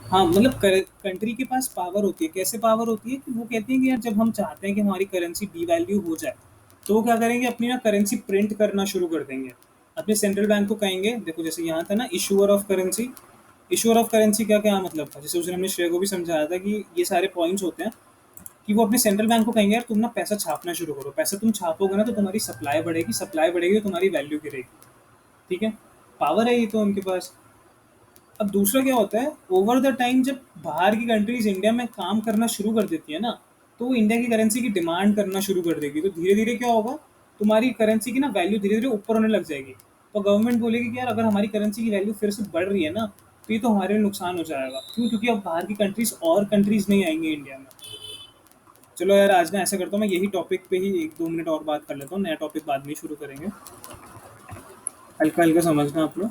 हाँ, मतलब कंट्री के पास पावर होती है। कैसे पावर होती है? कि वो कहते हैं कि यार जब हम चाहते हैं कि हमारी करेंसी डीवैल्यू हो जाए, तो वो क्या करेंगे, अपनी ना करेंसी प्रिंट करना शुरू कर देंगे। अपने सेंट्रल बैंक को कहेंगे, देखो जैसे यहाँ था ना issuer of currency. Issuer of currency का क्या मतलब था? जैसे उस दिन हमने श्रेय को भी समझाया था कि ये सारे पॉइंट्स होते हैं कि वो अपने सेंट्रल बैंक को कहेंगे, यार तुम ना पैसा छापना शुरू करो। पैसा तुम छापोगे ना, तो तुम्हारी सप्लाई बढ़ेगी, सप्लाई बढ़ेगी तो तुम्हारी वैल्यू गिरेगी। ठीक है। पावर है ये तो उनके पास। अब दूसरा क्या होता है, ओवर द टाइम जब बाहर की कंट्रीज इंडिया में काम करना शुरू कर देती है ना, तो वो इंडिया की करेंसी की डिमांड करना शुरू कर देगी। तो धीरे धीरे क्या होगा, तुम्हारी करेंसी की ना वैल्यू धीरे धीरे ऊपर होने लग जाएगी। तो गवर्नमेंट बोलेगी कि यार अगर हमारी करेंसी की वैल्यू फिर से बढ़ रही है ना, तो ये तो हमारे लिए नुकसान हो जाएगा। क्यों? क्योंकि अब बाहर की कंट्रीज और कंट्रीज नहीं आएंगी इंडिया में। चलो यार, आज ना ऐसा करता हूँ, मैं यही टॉपिक पे ही 1-2 मिनट और बात कर लेता हूँ, नया टॉपिक बाद में ही शुरू करेंगे। हल्का हल्का समझना आप लोग।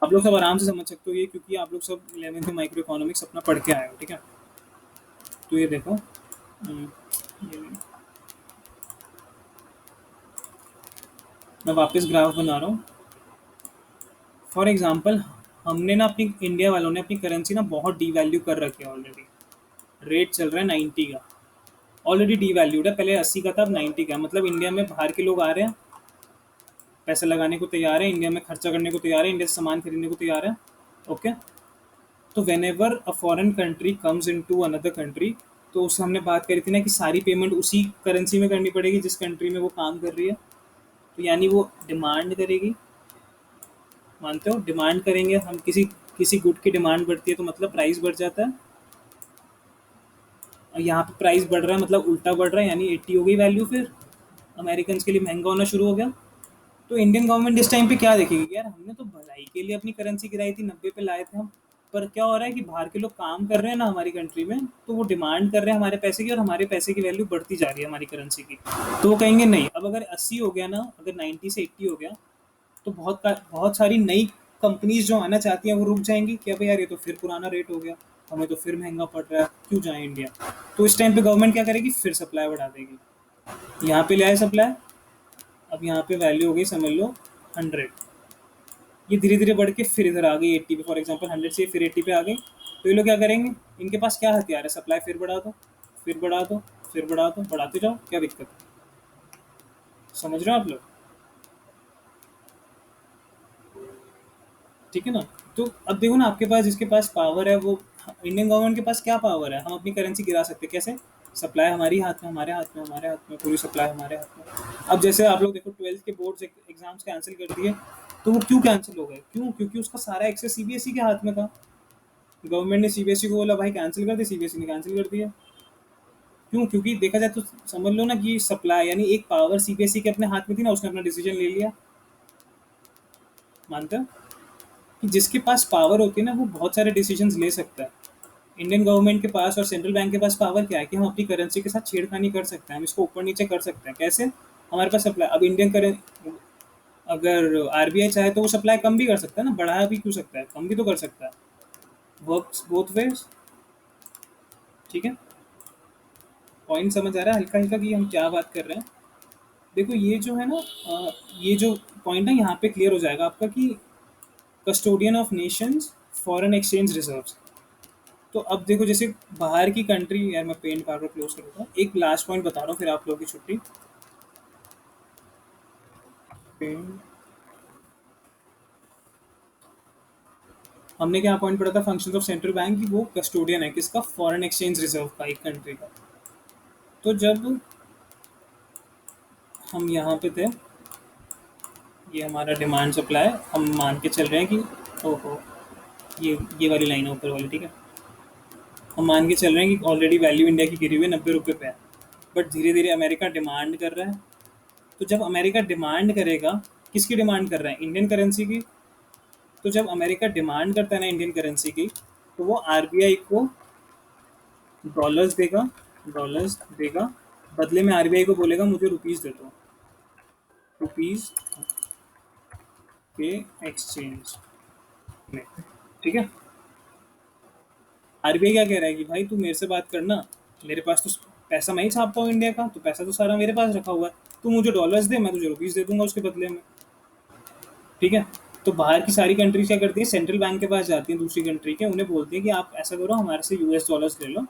आप लोग सब आराम से समझ सकते हो ये, क्योंकि आप लोग सब 11th में माइक्रो इकोनॉमिक्स अपना पढ़ के आए हो। ठीक है। तो ये देखो, ये मैं वापस ग्राफ बना रहा हूँ। फॉर एग्जांपल, हमने ना अपनी इंडिया वालों ने अपनी करेंसी ना बहुत डीवैल्यू कर रखी है ऑलरेडी। रेट चल रहा है 90 का। ऑलरेडी डीवैल्यूड है, पहले 80 का था, अब 90 का है। मतलब इंडिया में बाहर के लोग आ रहे हैं, पैसा लगाने को तैयार है, इंडिया में खर्चा करने को तैयार है, इंडिया से सामान खरीदने को तैयार है। ओके। तो whenever a foreign country comes into another country, तो उससे हमने बात करी थी ना कि सारी पेमेंट उसी करेंसी में करनी पड़ेगी जिस कंट्री में वो काम कर रही है। तो यानी वो डिमांड करेगी। मानते हो? डिमांड करेंगे हम, किसी किसी गुड की डिमांड बढ़ती है तो मतलब प्राइस बढ़ जाता है। और यहाँ पे प्राइस बढ़ रहा है मतलब उल्टा बढ़ रहा है, यानी 80 हो गई वैल्यू। फिर अमेरिकन के लिए महंगा होना शुरू हो गया। तो इंडियन गवर्नमेंट इस टाइम पे क्या देखेगी, यार हमने तो भलाई के लिए अपनी करेंसी गिराई थी, 90 पे लाए थे हम। पर क्या हो रहा है कि बाहर के लोग काम कर रहे हैं ना हमारी कंट्री में, तो वो डिमांड कर रहे हैं हमारे पैसे की, और हमारे पैसे की वैल्यू बढ़ती जा रही है हमारी करेंसी की। तो वो कहेंगे नहीं, अब अगर 80 हो गया ना, अगर 90 से 80 हो गया, तो बहुत बहुत सारी नई कंपनीज जो आना चाहती हैं वो रुक जाएंगी कि अब यार ये तो फिर पुराना रेट हो गया। हमें तो फिर महंगा पड़ रहा है, क्यों जाएं इंडिया। तो इस टाइम पे गवर्नमेंट क्या करेगी, फिर सप्लाई बढ़ा देगी। यहाँ पे ले आए सप्लाई, अब यहाँ पे वैल्यू हो गई समझ लो 100, ये धीरे धीरे बढ़ के फिर इधर आ गई 80 पे, फॉर एग्जांपल 100 से फिर 80 पे आ गई। तो ये लोग क्या करेंगे, इनके पास क्या हथियार है, सप्लाई फिर बढ़ा दो, फिर बढ़ा दो, फिर बढ़ा दो, बढ़ाते जाओ, क्या दिक्कत है। समझ रहे हो आप लोग, ठीक है ना। तो अब देखो ना, आपके पास जिसके पास पावर है वो, इंडियन गवर्नमेंट के पास क्या पावर है, हम अपनी करेंसी गिरा सकते हैं कैसे, सप्लाई हमारी हाथ में, हमारे हाथ में, हमारे हाथ में, पूरी सप्लाई हमारे हाथ में। अब जैसे आप लोग देखो 12th के बोर्ड्स एग्जाम्स कैंसिल कर दिए, तो वो क्यों कैंसिल हो गए, क्यों, क्योंकि उसका सारा एक्सेस सीबीएसई के हाथ में था। गवर्नमेंट ने सीबीएसई को बोला भाई कैंसिल कर दे, सीबीएसई ने कैंसिल कर दिया। क्यों, क्योंकि देखा जाए तो समझ लो ना कि सप्लाई यानी एक पावर सीबीएसई के अपने हाथ में थी ना, उसने अपना डिसीजन ले लिया। मानते हो कि जिसके पास पावर होती है ना वो बहुत सारे डिसीजंस ले सकता है। इंडियन गवर्नमेंट के पास और सेंट्रल बैंक के पास पावर क्या है कि हम अपनी करेंसी के साथ छेड़खानी कर सकते हैं, हम इसको ऊपर नीचे कर सकते हैं। कैसे, हमारे पास सप्लाई, अब इंडियन करें, अगर आरबीआई चाहे तो वो सप्लाई कम भी कर सकता है ना, बढ़ा भी क्यों सकता है, कम भी तो कर सकता है। वर्क्स बोथ वेज, ठीक है। पॉइंट समझ आ रहा है हल्का हल्का कि हम क्या बात कर रहे हैं। देखो ये जो है ना, ये जो पॉइंट है यहाँ पे क्लियर हो जाएगा आपका कि custodian of nations foreign exchange reserves. तो अब देखो जैसे बाहर की कंट्री, यार मैं पेंट बार बार क्लोज करूँगा, एक लास्ट पॉइंट बता रहा हूँ फिर आप लोगों की छुट्टी। पेंट, हमने क्या पॉइंट पढ़ा था, फंक्शंस ऑफ सेंट्रल बैंक की, वो कस्टोडियन है किसका, फॉरेन एक्सचेंज रिजर्व का, एक कंट्री का। तो जब हम यहाँ पे थे, ये हमारा डिमांड सप्लाई, हम मान के चल रहे हैं कि ओहो, ये वाली लाइन है ऊपर वाली, ठीक है। हम मान के चल रहे हैं कि ऑलरेडी वैल्यू इंडिया की गिरी हुई 90 रुपये पे है, बट धीरे धीरे अमेरिका डिमांड कर रहा है। तो जब अमेरिका डिमांड करेगा, किसकी डिमांड कर रहा है, इंडियन करेंसी की। तो जब अमेरिका डिमांड करता है ना इंडियन करेंसी की, तो वो आरबीआई को डॉलर्स देगा, डॉलर्स देगा, बदले में आरबीआई को बोलेगा मुझे रुपीस दे दो, रुपीस के एक्सचेंज में, ठीक है। आरबीआई क्या कह रहा है कि भाई तू मेरे से बात करना, मेरे पास तो पैसा मैं ही छापता हूँ इंडिया का, तो पैसा तो सारा मेरे पास रखा हुआ है, तू मुझे डॉलर्स दे, मैं तुझे रुपीस दे दूंगा उसके बदले में, ठीक है। तो बाहर की सारी कंट्रीज क्या करती है, सेंट्रल बैंक के पास जाती हैं दूसरी कंट्री के, उन्हें बोलती है कि आप ऐसा करो हमारे से यूएस डॉलर्स ले लो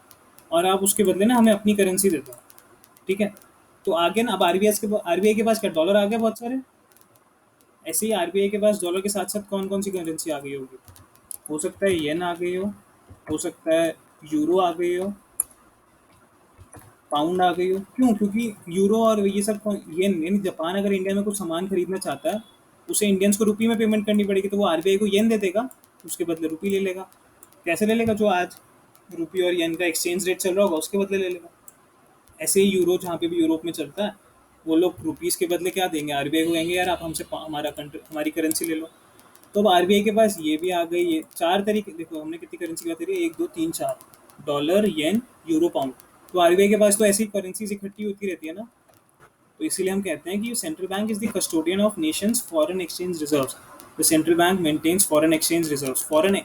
और आप उसके बदले ना हमें अपनी करेंसी दे दो, ठीक है। तो आगे ना, अब आरबीआई के पास क्या डॉलर आ गया बहुत सारे, ऐसे ही आरबीआई के पास डॉलर के साथ साथ कौन कौन सी करेंसी आ गई होगी, हो सकता है येन आ गई हो सकता है यूरो आ गई हो, पाउंड आ गई हो। क्यों, क्योंकि यूरो और ये सब येन, यानी जापान अगर इंडिया में कुछ सामान खरीदना चाहता है, उसे इंडियंस को रुपी में पेमेंट करनी पड़ेगी, तो वो आरबीआई को येन दे देगा, उसके बदले रुपी ले लेगा। कैसे ले लेगा, जो आज रुपी और येन का एक्सचेंज रेट चल रहा होगा उसके बदले ले लेगा। ऐसे ही यूरो जहाँ पे भी यूरोप में चलता है, वो लोग रुपीज़ के बदले क्या देंगे, आरबीआई को कहेंगे यार आप हमसे हमारी करेंसी ले लो। तो अब आरबीआई के पास ये भी आ गई, ये चार तरीके, देखो हमने कितनी करेंसी की बात करी, 1 2 3 4, डॉलर, येन, यूरो, पाउंड। तो आरबीआई के पास तो ऐसी करेंसीज इकट्ठी होती रहती है ना। तो इसीलिए हम कहते हैं कि central bank is the custodian of nations foreign exchange reserves. The central bank maintains foreign exchange reserves. Foreign,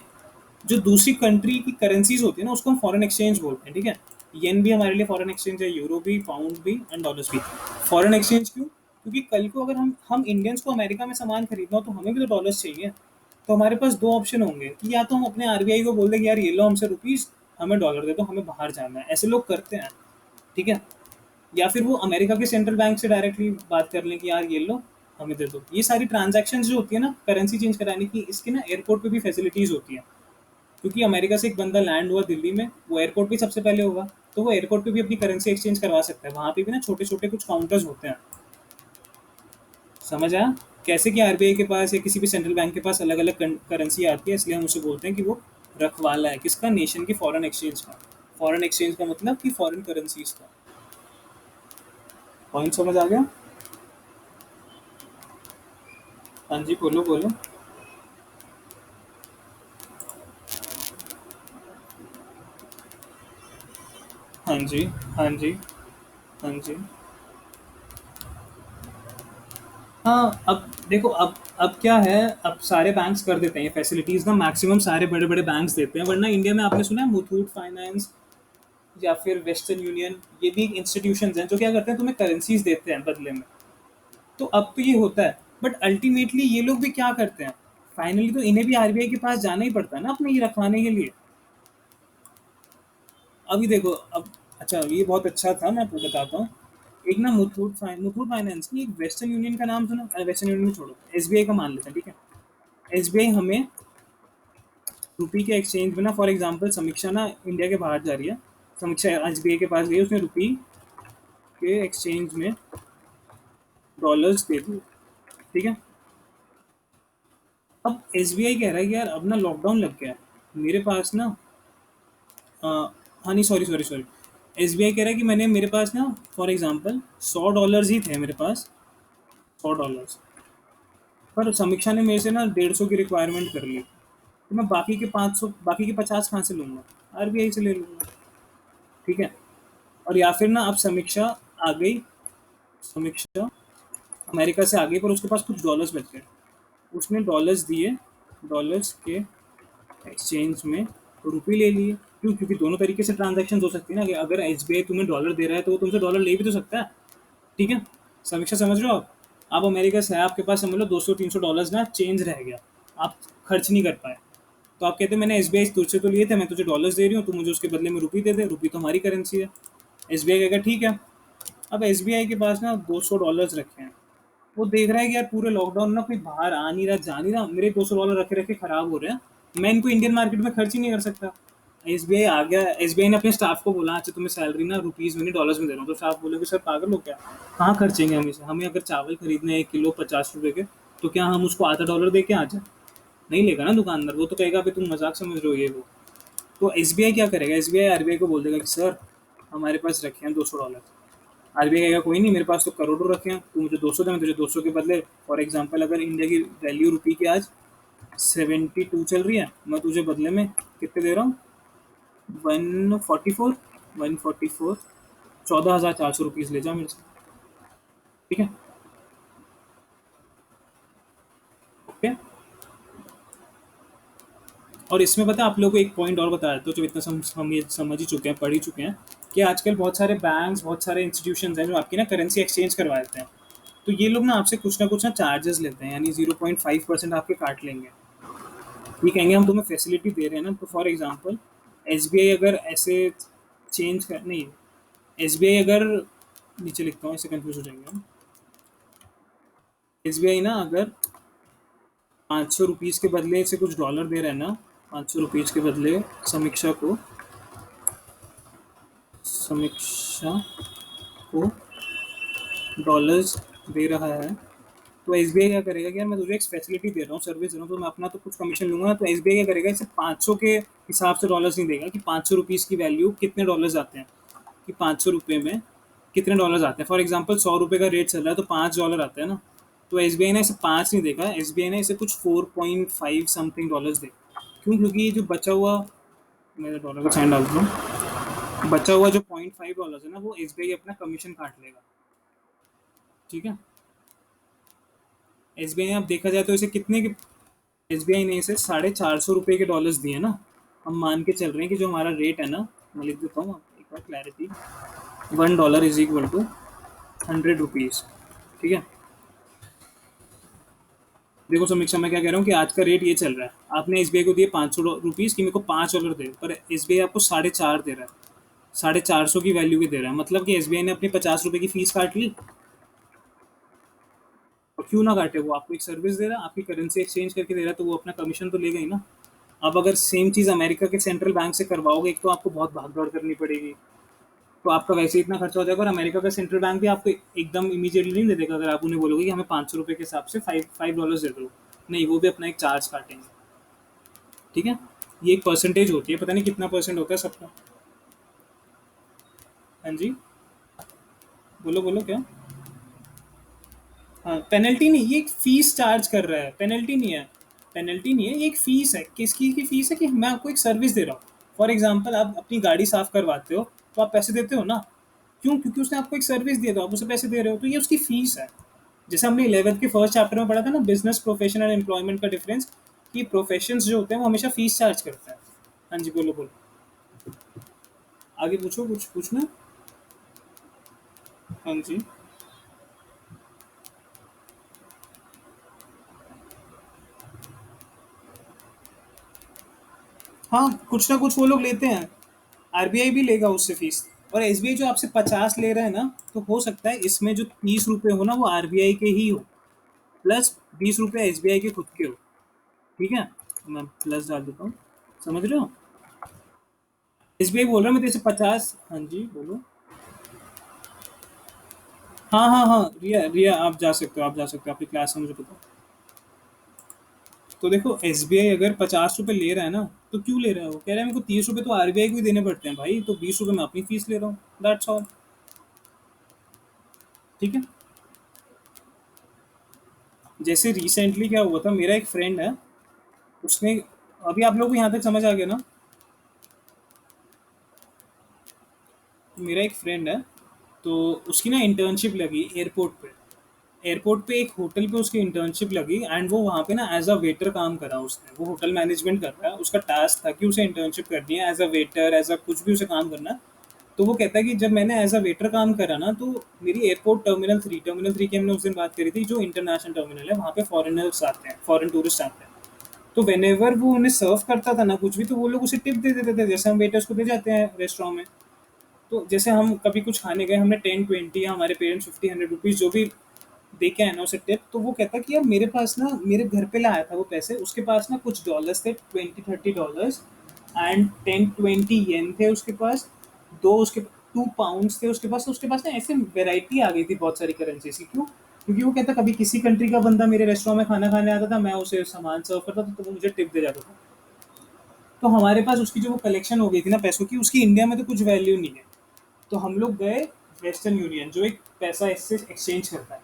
जो दूसरी कंट्री की करेंसीज होती है ना उसको हम फॉरेन एक्सचेंज बोलते हैं, ठीक है। येन भी हमारे लिए फॉरेन एक्सचेंज है, यूरो भी, पाउंड भी एंड डॉलर्स भी। फॉरेन एक्सचेंज क्यों, क्योंकि कल को अगर हम इंडियंस को अमेरिका में सामान खरीदना हो तो हमें भी तो डॉलर्स चाहिए। तो हमारे पास दो ऑप्शन होंगे कि या तो हम अपने आरबीआई को बोल दें कि यार ये लो हमसे रुपीस, हमें डॉलर दे दो, हमें बाहर जाना है, ऐसे लोग करते हैं, ठीक है। या फिर वो अमेरिका के सेंट्रल बैंक से डायरेक्टली बात कर लें कि यार ये लो हमें दे दो। ये सारी ट्रांजैक्शन जो होती है ना करेंसी चेंज कराने की, इसकी ना एयरपोर्ट पे भी फैसिलिटीज होती है। क्योंकि अमेरिका से एक बंदा लैंड हुआ दिल्ली में, वो एयरपोर्ट पे सबसे पहले होगा, तो वो एयरपोर्ट पे भी अपनी करेंसी एक्सचेंज करवा सकता है। वहाँ पे भी ना छोटे छोटे कुछ काउंटर्स होते हैं। समझ आया कैसे कि आरबीआई के पास या किसी भी सेंट्रल बैंक के पास अलग अलग करेंसी आती है, इसलिए हम उसे बोलते हैं कि वो रखवाला है किसका, नेशन की फॉरेन एक्सचेंज का। फॉरेन एक्सचेंज का मतलब कि फॉरेन करेंसीज का। पॉइंट समझ आ गया। हाँ जी, बोलो बोलो। हाँ जी, हाँ जी, हाँ जी। हाँ, अब देखो अब क्या है, अब सारे बैंक्स कर देते हैं ये फैसिलिटीज ना, मैक्सिमम सारे बड़े बड़े बैंक्स देते हैं, वरना इंडिया में आपने सुना है मुथूट फाइनेंस या फिर वेस्टर्न यूनियन, ये भी इंस्टीट्यूशंस हैं जो क्या करते हैं, तुम्हें करेंसीज देते हैं बदले में। तो अब तो ये होता है, बट अल्टीमेटली ये लोग भी क्या करते हैं, फाइनली तो इन्हें भी आरबीआई के पास जाना ही पड़ता है ना अपने ये रखवाने के लिए। अभी देखो अब, अच्छा ये बहुत अच्छा था, मैं आपको बताता हूँ। एक ना मुथूट फाइनेंस की एक वेस्टर्न यूनियन का नाम सुना, वेस्टर्न यूनियन में छोड़ो, एसबीआई का मान लेते हैं, ठीक है। एसबीआई हमें रुपी के एक्सचेंज में ना, फॉर एग्जांपल समीक्षा ना इंडिया के बाहर जा रही है, समीक्षा एसबीआई के पास गई, उसने रुपी के एक्सचेंज में डॉलर्स दे दिए, ठीक है। अब एसबीआई कह रहा है कि यार अब ना लॉकडाउन लग गया है, मेरे पास ना अ, हाँ नहीं, सॉरी सॉरी सॉरी, एसबीआई कह रहा है कि मैंने, मेरे पास ना फॉर एग्जांपल $100 ही थे मेरे पास, $100, पर समीक्षा ने मेरे से ना 150 की रिक्वायरमेंट कर ली, तो मैं बाकी के 500, बाकी के 50 कहाँ से लूँगा, आरबीआई से ले लूँगा, ठीक है। और या फिर ना अब समीक्षा आ गई, समीक्षा अमेरिका से आ गई, पर उसके पास कुछ डॉलर्स बच गए, उसने डॉलर्स दिए, डॉलर्स के एक्सचेंज में रुपये ले लिए। क्यों? क्योंकि दोनों तरीके से ट्रांजैक्शन हो सकती है ना, कि अगर एसबीआई तुम्हें डॉलर दे रहा है तो वो तुमसे डॉलर ले भी तो सकता है, ठीक है। समीक्षा समझ रहे हो आप अमेरिका से है, आपके पास समझ लो 200-300 डॉलर्स ना चेंज रह गया, आप खर्च नहीं कर पाए, तो आप कहते हैं मैंने एसबीआई तुझसे तो लिए थे, मैं तुझे डॉलर्स दे रही हूँ, तू मुझे उसके बदले में रुपये दे दे, रुपये तो हमारी करेंसी है। एसबीआई कहेगा ठीक है। अब एसबीआई के पास ना $200 रखे हैं, वो देख रहा है कि यार पूरे लॉकडाउन ना कोई बाहर आ नहीं रहा, जा नहीं रहा, मेरे $200 रखे रखे खराब हो रहे हैं, मैं इनको इंडियन मार्केट में खर्च ही नहीं कर सकता। एसबीआई आ गया, एसबीआई ने अपने स्टाफ को बोला अच्छा तुम्हें सैलरी ना रुपीज़ में नहीं डॉलर्स में दे रहा हूँ, तो स्टाफ बोले सर पागल हो क्या, कहाँ खर्चेंगे हम इसे, हमें अगर चावल खरीदने 1 किलो 50 रुपए के, तो क्या हम उसको आधा डॉलर दे के आ जाए, नहीं लेगा ना दुकानदार, वो तो कहेगा अभी तुम मजाक समझ रहे हो ये वो। तो एसबीआई क्या करेगा, एसबीआई आरबीआई को बोल देगा कि सर हमारे पास रखे हैं $200। आरबीआई कहेगा कोई नहीं, मेरे पास तो करोड़ों रखे हैं, तू मुझे 200 दे, मैं तुझे 200 के बदले, फॉर एग्जांपल अगर इंडिया की वैल्यू रुपी की आज 72 चल रही है, मैं तुझे बदले में कितने दे रहा हूँ, 144, 144, 14,400 रुपीज़ ले जा मेरे से, ठीक है। ओके। और इसमें पता है आप लोगों को एक पॉइंट और बताया तो जो इतना हम ये समझ ही चुके हैं, पढ़ ही चुके हैं, कि आजकल बहुत सारे बैंक्स, बहुत सारे इंस्टीट्यूशंस हैं जो आपकी ना करेंसी एक्सचेंज करवा देते हैं, तो ये लोग ना आपसे कुछ ना चार्जेस लेते हैं, यानी 0.5% आपके काट लेंगे। ये कहेंगे हम तुम्हें फैसिलिटी दे रहे हैं ना, तो फॉर एग्जांपल एसबीआई अगर ऐसे चेंज कर नहीं, एसबीआई अगर, नीचे लिखता हूँ, इससे कंफ्यूज हो जाएंगे हम। एसबीआई ना अगर 500 रुपीज़ के बदले से कुछ डॉलर दे रहा है ना, 500 रुपीज़ के बदले समीक्षा को, समीक्षा को डॉलर्स दे रहा है, तो एसबीआई क्या करेगा कि यार मैं तुझे एक फैसिलिटी दे रहा हूँ, सर्विस दे रहा हूँ, तो मैं अपना तो कुछ कमीशन लूंगा ना, तो एसबीआई क्या करेगा, इसे 500 के हिसाब से डॉलर्स नहीं देगा कि 500 रुपीज़ की वैल्यू कितने डॉलर्स आते हैं, कि 500 रुपये में कितने डॉलर्स आते हैं। फॉर एग्जाम्पल 100 रुपये का रेट चल रहा है तो $5 आते हैं ना, तो एसबीआई ने इसे 5 नहीं देगा, एसबीआई ने इसे कुछ 4.5 समथिंग डॉलर्स दे। क्यों? क्योंकि ये जो बचा हुआ, मेरे डॉलर का साइन डाल दूँ, बचा हुआ जो $0.5 है ना, वो एसबीआई अपना कमीशन काट लेगा, ठीक है। एसबीआई आप देखा जाए तो इसे कितने के, एसबीआई ने इसे 450 रुपये के डॉलर्स दिए ना, हम मान के चल रहे हैं कि जो हमारा रेट है ना, मैं लिख देता हूँ एक बार क्लैरिटी, $1 = 100 रुपीज़, ठीक है। देखो समीक्षा मैं क्या कह रहा हूँ कि आज का रेट ये चल रहा है, आपने एसबीआई को दिए 500 रुपीज़ कि मेरे को $5 दे, पर एसबीआई आपको 4.5 दे रहा है, 450 की वैल्यू की दे रहा है, मतलब कि एसबीआई ने अपनी 50 रुपये की फीस काट ली। और क्यों ना काटे, वो आपको एक सर्विस दे रहा है, आपकी करेंसी एक्सचेंज करके दे रहा है, तो वो अपना कमीशन तो लेगा ही ना। अब अगर सेम चीज़ अमेरिका के सेंट्रल बैंक से करवाओगे, एक तो आपको बहुत भाग दौड़ करनी पड़ेगी, तो आपका वैसे ही इतना खर्चा हो जाएगा, और अमेरिका का सेंट्रल बैंक भी आपको एकदम इमीडिएटली नहीं दे देगा, अगर आप उन्हें बोलोगे कि हमें 500 रुपये के हिसाब से $5 दे दो, नहीं, वो भी अपना एक चार्ज काटेंगे, ठीक है। ये एक परसेंटेज होती है, पता नहीं कितना परसेंट होता है सबका। हाँ जी, बोलो बोलो क्या। हाँ, पेनल्टी नहीं, ये एक फीस चार्ज कर रहा है, पेनल्टी नहीं है, पेनल्टी नहीं है, ये एक फीस है, किसकी की फीस है, कि मैं आपको एक सर्विस दे रहा हूँ। फॉर एग्जांपल आप अपनी गाड़ी साफ करवाते हो, तो आप पैसे देते हो ना, क्यों? क्योंकि उसने आपको एक सर्विस दिया, तो आप उसे पैसे दे रहे हो, तो ये उसकी फीस है। जैसे हमने 11th के फर्स्ट चैप्टर में पढ़ा था ना, बिजनेस प्रोफेशन एंड एम्प्लॉयमेंट का डिफरेंस, कि प्रोफेशंस जो होते हैं वो हमेशा फीस चार्ज करते हैं। हाँ जी, बोलो बोलो, आगे पूछो, कुछ पूछना। हाँ जी। हाँ, कुछ ना कुछ वो लोग लेते हैं। आरबीआई भी लेगा उससे फीस। और एसबीआई जो आपसे 50 ले रहा है ना, तो हो सकता है इसमें जो 30 रुपए हो ना वो आरबीआई के ही हो, प्लस 20 रुपए एसबीआई के खुद के हो। ठीक है, तो मैं प्लस डाल देता हूँ। समझ रहे हो? एसबीआई बोल रहा है मैं तेरे से 50। हाँ जी, बोलो। हाँ हाँ हाँ, रिया रिया, आप जा सकते हो, आप जा सकते हो, आपकी क्लास है मुझे पता है। तो देखो, एसबीआई अगर 50 रुपए ले रहा है ना, तो क्यों ले रहा है? वो कह रहा है मेरे को 30 रुपए तो आरबीआई को ही देने पड़ते हैं भाई, तो 20 रुपए मैं अपनी फीस ले रहा हूँ, दैट्स ऑल। ठीक है। जैसे रिसेंटली क्या हुआ था, मेरा एक फ्रेंड है, उसने, अभी आप लोग को यहाँ तक समझ आ गया ना? तो मेरा एक फ्रेंड है, तो उसकी ना इंटर्नशिप लगी एयरपोर्ट पे। एयरपोर्ट पे एक होटल पे उसकी इंटर्नशिप लगी, एंड वो वहाँ पे ना एज अ वेटर काम करा उसने। वो होटल मैनेजमेंट कर रहा है, उसका टास्क था कि उसे इंटर्नशिप करनी है as a waiter, as a कुछ भी उसे काम करना है। तो वो कहता है कि जब मैंने एज अ वेटर काम करा ना, तो मेरी एयरपोर्ट टर्मिनल 3 की हमने उस दिन बात करी थी, जो इंटरनेशनल टर्मिनल है, वहाँ पे फॉरेनर्स आते हैं, फॉरेन टूरिस्ट आते हैं। तो वेन एवर वो उन्हें सर्व करता था ना कुछ भी, तो वो लोग उसे टिप दे देते थे, जैसे हम वेटर्स को दे जाते हैं रेस्टोरेंट में। तो जैसे हम कभी कुछ खाने गए, हमने 10-20 या हमारे पेरेंट्स 50-100 रुपीज़ जो भी दे के आए ना उसे टिप, तो वो कहता कि यार मेरे पास ना, मेरे घर पे लाया था वो पैसे, उसके पास ना कुछ डॉलर्स थे, 20-30 डॉलर्स, एंड 10-20 येन थे उसके पास, दो उसके 2 पाउंड्स थे उसके पास। तो उसके पास ना ऐसे वेराइटी आ गई थी बहुत सारी करेंसीज की। क्यों? क्योंकि वो कहता कभी किसी कंट्री का बंदा मेरे रेस्टोरेंट में खाना खाने आता था, मैं उसे सामान सर्व करता था, तो वो मुझे टिप दे जाता था। तो हमारे पास उसकी जो वो कलेक्शन हो गई थी ना पैसों की, उसकी इंडिया में तो कुछ वैल्यू नहीं है। तो हम लोग गए वेस्टर्न यूनियन, जो एक पैसा इससे एक्सचेंज करता है।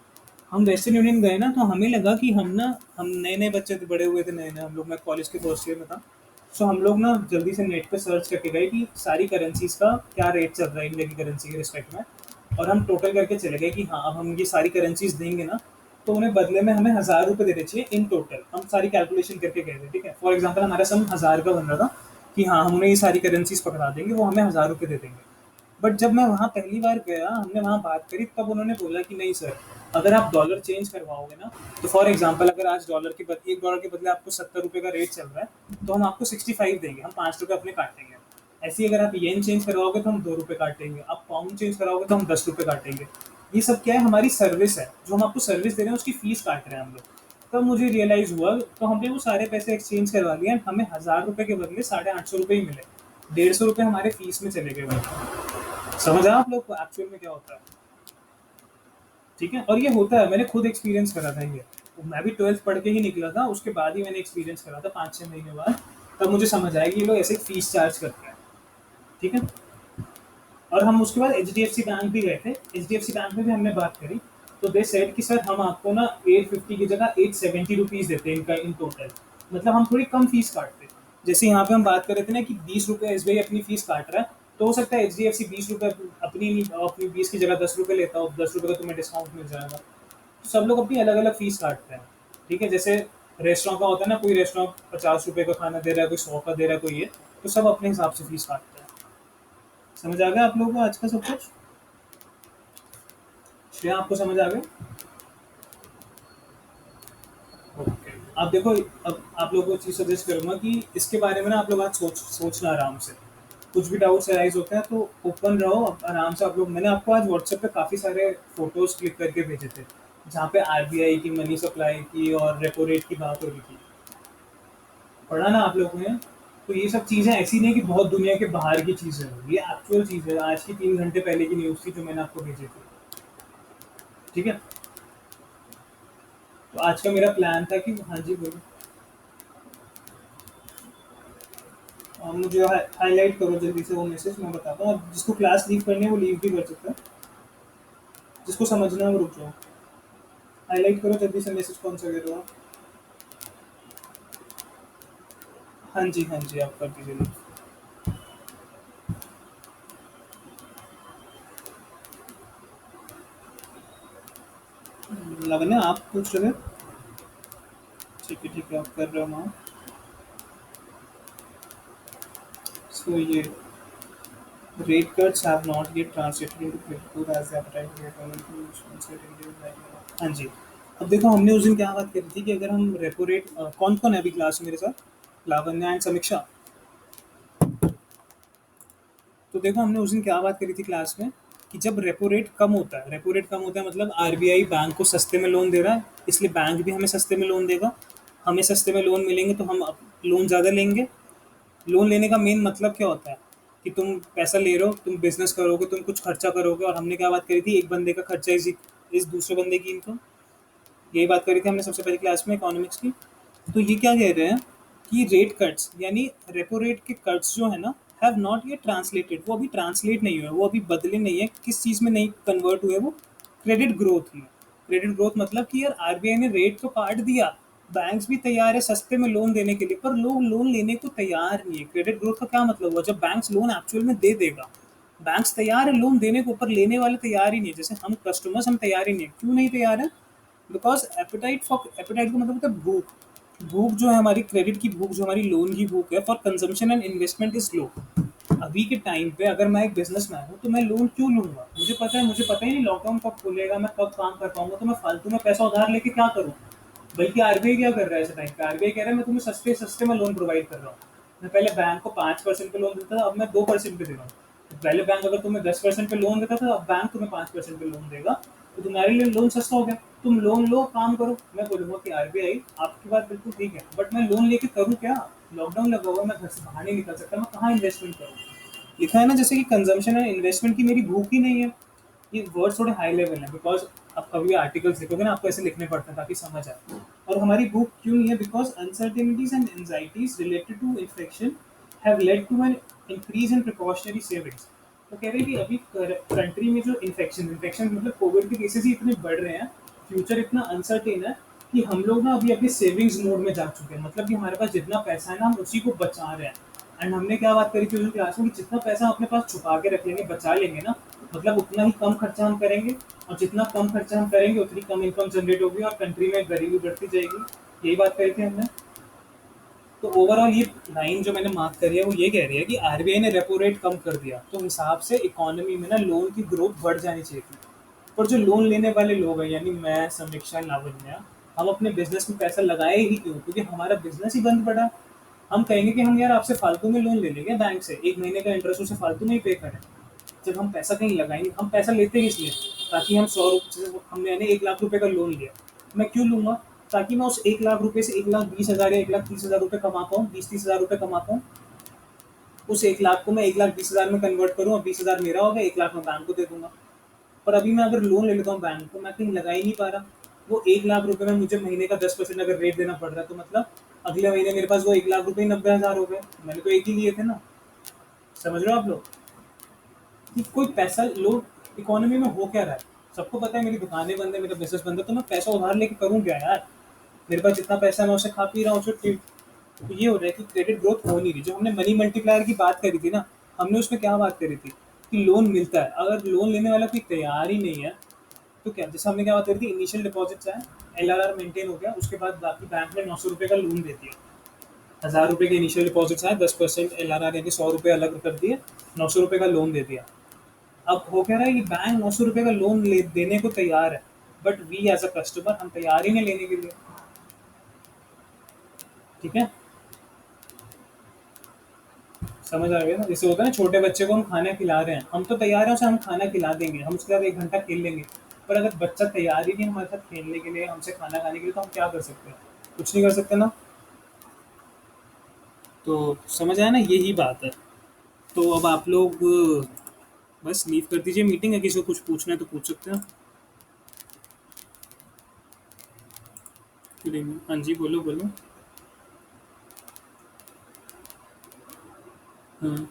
हम वेस्टर्न यूनियन गए ना, तो हमें लगा कि हम नए नए बच्चे थे, बड़े हुए थे नए नए हम लोग, मैं कॉलेज के फर्स्ट ईयर में था। सो हम लोग ना जल्दी से नेट पे सर्च करके गए कि सारी करेंसीज का क्या रेट चल रहा है इंडिया की करेंसी के रिस्पेक्ट में। और हम टोटल करके चले गए कि हाँ, अब हम ये सारी करेंसीज देंगे ना, तो उन्हें बदले में हमें 1000 रुपये देने चाहिए इन टोटल। हम सारी कैलकुलेशन करके गए थे। ठीक है, फॉर एग्जाम्पल हमारा सम 1000 का बन रहा था, कि हाँ हम उन्हें ये सारी करेंसीज पकड़ा देंगे, वो हमें 1000 रुपये दे देंगे। बट जब मैं वहाँ पहली बार गया, हमने वहाँ बात करी, तब उन्होंने बोला कि नहीं सर, अगर आप डॉलर चेंज करवाओगे ना, तो फॉर एग्जांपल अगर आज डॉलर के बदले, $1 के बदले आपको 70 रुपये का रेट चल रहा है, तो हम आपको 65 देंगे, हम 5 रुपये अपने काटेंगे। ऐसे ही अगर आप येन चेंज करवाओगे तो हम 2 रुपये काटेंगे, आप पाउंड चेंज कराओगे तो हम 10 रुपये काटेंगे। ये सब क्या है? हमारी सर्विस है, जो हम आपको सर्विस दे रहे हैं उसकी फीस काट रहे हैं हम लोग। तब मुझे रियलाइज हुआ, तो हमने वो सारे पैसे एक्सचेंज करवा लिए, हमें 1000 रुपये के बदले 850 रुपये ही मिले। 150 रुपये हमारे फीस में चले गए भाई। समझ आया आप लोग को एक्चुअल में क्या होता है? ठीक है, और ये होता है, मैंने खुद एक्सपीरियंस करा था ये। तो मैं भी 12th पढ़ के ही निकला था, उसके बाद ही मैंने एक्सपीरियंस करा था 5-6 महीने बाद। तब मुझे समझ आया कि ये लोग ऐसे फीस चार्ज करते हैं। ठीक है। और हम उसके बाद H D F C bank भी गए थे, H D F C bank में भी हमने बात करी। तो दे सेड कि सर हम आपको ना 850 की जगह 870 रुपीज़ देते हैं इनका इन टोटल। मतलब हम थोड़ी कम फीस काटते हैं। जैसे यहाँ पे हम बात कर रहे थे ना कि 20 रुपये एस अपनी फीस काट रहा है, तो हो सकता है एच डी एफ सी 20 रुपये अपनी अपनी 20 की जगह 10 रुपये लेता हो, 10 रुपये का तुम्हें डिस्काउंट मिल जाएगा। तो सब लोग अपनी अलग अलग फीस काटते हैं। ठीक है, जैसे रेस्टोरेंट का होता है ना, कोई रेस्टोरेंट 50 रुपये का खाना दे रहा है, कोई 100 का दे रहा है, कोई ये। तो सब अपने हिसाब से फीस काटते हैं। समझ आ गया आप लोगों को आज का सब कुछ? श्रेया, आपको समझ आ गया? ओके। आप देखो, अब आप लोगों को चीज़ सजेस्ट करूंगा कि इसके बारे में ना आप लोग आज सोचना आराम से। कुछ भी डाउट्स अराइज होते हैं तो ओपन रहो, आराम से आप लोग। मैंने आपको आज व्हाट्सएप पे काफ़ी सारे फोटोज क्लिक करके भेजे थे, जहाँ पे आरबीआई की, मनी सप्लाई की और रेपो रेट की बात हो रही थी। पढ़ा ना आप लोगों ने? तो ये सब चीज़ें ऐसी नहीं कि बहुत दुनिया के बाहर की चीज़ें हैं, ये एक्चुअल चीज़ है, आज की 3 घंटे पहले की न्यूज़ थी जो मैंने आपको भेजी थी। ठीक है। तो आज का मेरा प्लान था कि, हाँ जी बोलो। मुझे हाईलाइट करो जल्दी से वो मैसेज, मैं बताता हूँ। और जिसको क्लास लीव करनी है वो लीव भी कर सकता है, जिसको समझना है वो रुक जाओ। हाईलाइट करो जल्दी से मैसेज, कौन सा दे रहे हो आप? हाँ जी हाँ जी, आप कर दीजिए लीव। लावण्य आप पूछ रहे थे? ठीक है आप कर रहे हो ना। सो ये rate cuts have not yet translated into credit growth as the appetite for economic expansion in India is rising। हाँ जी। अब देखो हमने उस दिन क्या बात करी थी कि अगर हम रेपो रेट कौन कौन है अभी क्लास में मेरे साथ? लावण्या एंड समीक्षा। तो देखो हमने उस दिन क्या बात करी थी क्लास में कि जब रेपो रेट कम होता है, रेपो रेट कम होता है मतलब आरबीआई बैंक को सस्ते में लोन दे रहा है, इसलिए बैंक भी हमें सस्ते में लोन देगा। हमें सस्ते में लोन मिलेंगे तो हम लोन ज़्यादा लेंगे। लोन लेने का मेन मतलब क्या होता है कि तुम पैसा ले रहे हो, तुम बिजनेस करोगे, तुम कुछ खर्चा करोगे, और हमने क्या बात करी थी, एक बंदे का खर्चा इस दूसरे बंदे की इनकम। यही बात करी थी हमने सबसे पहले क्लास में इकोनॉमिक्स की। तो ये क्या कह रहे हैं कि रेट कट्स यानी रेपो रेट के कट्स जो है ना, हैव नॉट ये ट्रांसलेटेड, वो अभी ट्रांसलेट नहीं हुए, वो अभी बदले नहीं है, किस चीज़ में नहीं कन्वर्ट हुए, वो क्रेडिट ग्रोथ में। क्रेडिट ग्रोथ मतलब कि यार आरबीआई ने रेट तो काट दिया, बैंक्स भी तैयार है सस्ते में लोन देने के लिए, पर लोग लोन लेने को तैयार नहीं है। क्रेडिट ग्रोथ का क्या मतलब हुआ? जब बैंक्स लोन एक्चुअल में दे देगा, बैंक्स तैयार है लोन देने को, पर लेने वाले तैयार ही नहीं है। जैसे हम कस्टमर्स हम तैयार ही नहीं है। क्यों नहीं तैयार है? बिकॉज एपेटाइट का मतलब होता है भूख। भूख जो है हमारी, क्रेडिट की भूख, जो हमारी लोन की भूख है for consumption and investment is low. अभी के टाइम पे अगर मैं एक बिजनेसमैन हूँ तो मैं लोन क्यों लूंगा? मुझे पता ही नहीं लॉकडाउन कब खुलेगा, मैं कब काम कर पाऊंगा, तो मैं फालतू में पैसा उधार लेके क्या करूँ? बल्कि आरबीआई क्या कर रहा है इस टाइम पे? आरबीआई कह रहा है मैं तुम्हें सस्ते सस्ते में लोन प्रोवाइड कर रहा हूँ। मैं पहले बैंक को 5% पे लोन देता था, अब मैं 2% पे दे रहा हूँ। पहले बैंक अगर तुम्हें 10% पे लोन देता था, अब बैंक तुम्हें 5% पे लोन देगा। तो तुम्हारे लिए लोन सस्ता हो गया, तुम लोन लो, काम करो। मैं बोलूंगा कि आरबीआई आपकी बात बिल्कुल ठीक है, बट मैं लोन लेके करूँ क्या? लॉकडाउन लगा हुआ, मैं घर से बाहर नहीं निकल सकता, मैं कहाँ इन्वेस्टमेंट करूँ? लिखा है ना जैसे कि कंजम्पशन एंड इन्वेस्टमेंट की मेरी भूख ही नहीं है। ये वर्ड थोड़े हाई लेवल है, बिकॉज आप कभी आर्टिकल्स लिखोगे ना, आपको ऐसे लिखने पड़ते हैं ताकि समझ आए। और हमारी भूख क्यों नहीं है? Because uncertainties and anxieties related to infection have led to an increase in precautionary savings. तो कह रहे हैं कि अभी कंट्री में जो इन्फेक्शन मतलब कोविड के केसेस ही इतने बढ़ रहे हैं, फ्यूचर इतना अनसर्टेन है कि हम लोग ना अभी अपने सेविंग्स मोड में जा चुके हैं। मतलब कि हमारे पास जितना पैसा है ना, हम उसी को बचा रहे हैं। एंड हमने क्या बात करी थी उस क्लास में कि जितना पैसा हम अपने पास छुपा के रख लेंगे, बचा लेंगे ना, मतलब उतना ही कम खर्चा हम करेंगे, और जितना कम खर्चा हम करेंगे उतनी कम इनकम जनरेट होगी और कंट्री में गरीबी बढ़ती जाएगी। यही बात करी थी हमने। तो ओवरऑल ये लाइन जो मैंने मार्क करी है वो ये कह रही है कि आरबीआई ने रेपो रेट कम कर दिया तो हिसाब से इकोनॉमी में ना लोन की ग्रोथ बढ़ जानी चाहिए थी। पर जो लोन लेने वाले लोग हैं, यानी मैं, समीक्षा, लावण्या, हम अपने बिजनेस में पैसा लगाए ही क्यों? क्योंकि हमारा बिजनेस ही बंद पड़ा। हम कहेंगे कि हम यार आपसे फालतू में लोन ले लेंगे बैंक से, एक महीने का इंटरेस्ट उसे फालतू में ही पे करें। जब हम पैसा कहीं लगाएंगे, हम पैसा लेते ही इसलिए ताकि हम 100 रुपये, हमने यानी 1 लाख रुपए का लोन लिया, मैं क्यों लूंगा? ताकि मैं उस 1 लाख रुपए से 1 लाख 20 हजार या 1 लाख 30 हजार रुपये कमा पाऊँ, 20-30 हजार रुपये कमा पाऊँ। उस 1 लाख को मैं 1 लाख 20 हजार में कन्वर्ट करूँ, और 20 हजार मेरा हो गया, 1 लाख मैं बैंक को दे दूंगा। पर अभी मैं अगर लोन ले लेता हूँ बैंक को, मैं कहीं लगा ही नहीं पा रहा। वो 1 लाख रुपए में मुझे महीने का 10% अगर रेट देना पड़ रहा है, तो मतलब अगले महीने मेरे पास वो 1 लाख रुपए ही 90 हजार हो गए। मैंने तो एक ही लिए थे ना। समझ रहे हो आप लोग कि कोई पैसा लोग इकोनॉमी में हो क्या रहा है? सबको पता है मेरी दुकानें बंद है, मेरा बिजनेस बंद है, तो मैं पैसा उधार लेके करूँ क्या यार? मेरे पास जितना पैसा है मैं उसे खा पी रहा हूँ छुट्टी। तो ये हो रहा है कि क्रेडिट ग्रोथ हो नहीं रही। जो हमने मनी मल्टीप्लायर की बात करी थी ना, हमने उसमें क्या बात करी थी कि लोन मिलता है, अगर लोन लेने वाला कोई तैयार ही नहीं है तो क्या? जैसे हमने क्या बात करी थी, इनिशियल डिपॉजिट्स है, एलआरआर मेंटेन हो गया, उसके बाद बाकी बैंक ने 900 रुपये का लोन दे दिया। 1000 रुपये के इनिशियल डिपॉजिट्स आए, 10% एलआरआर यानी 100 रुपये अलग कर दिए, 900 रुपये का लोन दे दिया। अब हो क्या रहा है कि बैंक 900 रुपये का लोन देने को तैयार है, but we as a customer हम तैयार ही नहीं लेने के लिए। ठीक है, समझ आ गया ना? जैसे होता है ना, छोटे बच्चे को हम खाना खिला रहे हैं, हम तो तैयार हैं उसे हम खाना खिला देंगे, हम उसके साथ 1 घंटा खेल लेंगे। पर अगर बच्चा तैयार ही नहीं है हमारे साथ खेलने के लिए, हमसे खाना खाने के लिए, तो हम क्या कर सकते हैं? कुछ नहीं कर सकते ना। तो समझ आया ना, यही बात है। तो अब आप लोग बस लीव कर दीजिए मीटिंग, है किसी को कुछ पूछना है तो पूछ सकते हैं। हाँ जी, बोलो बोलो। हाँ,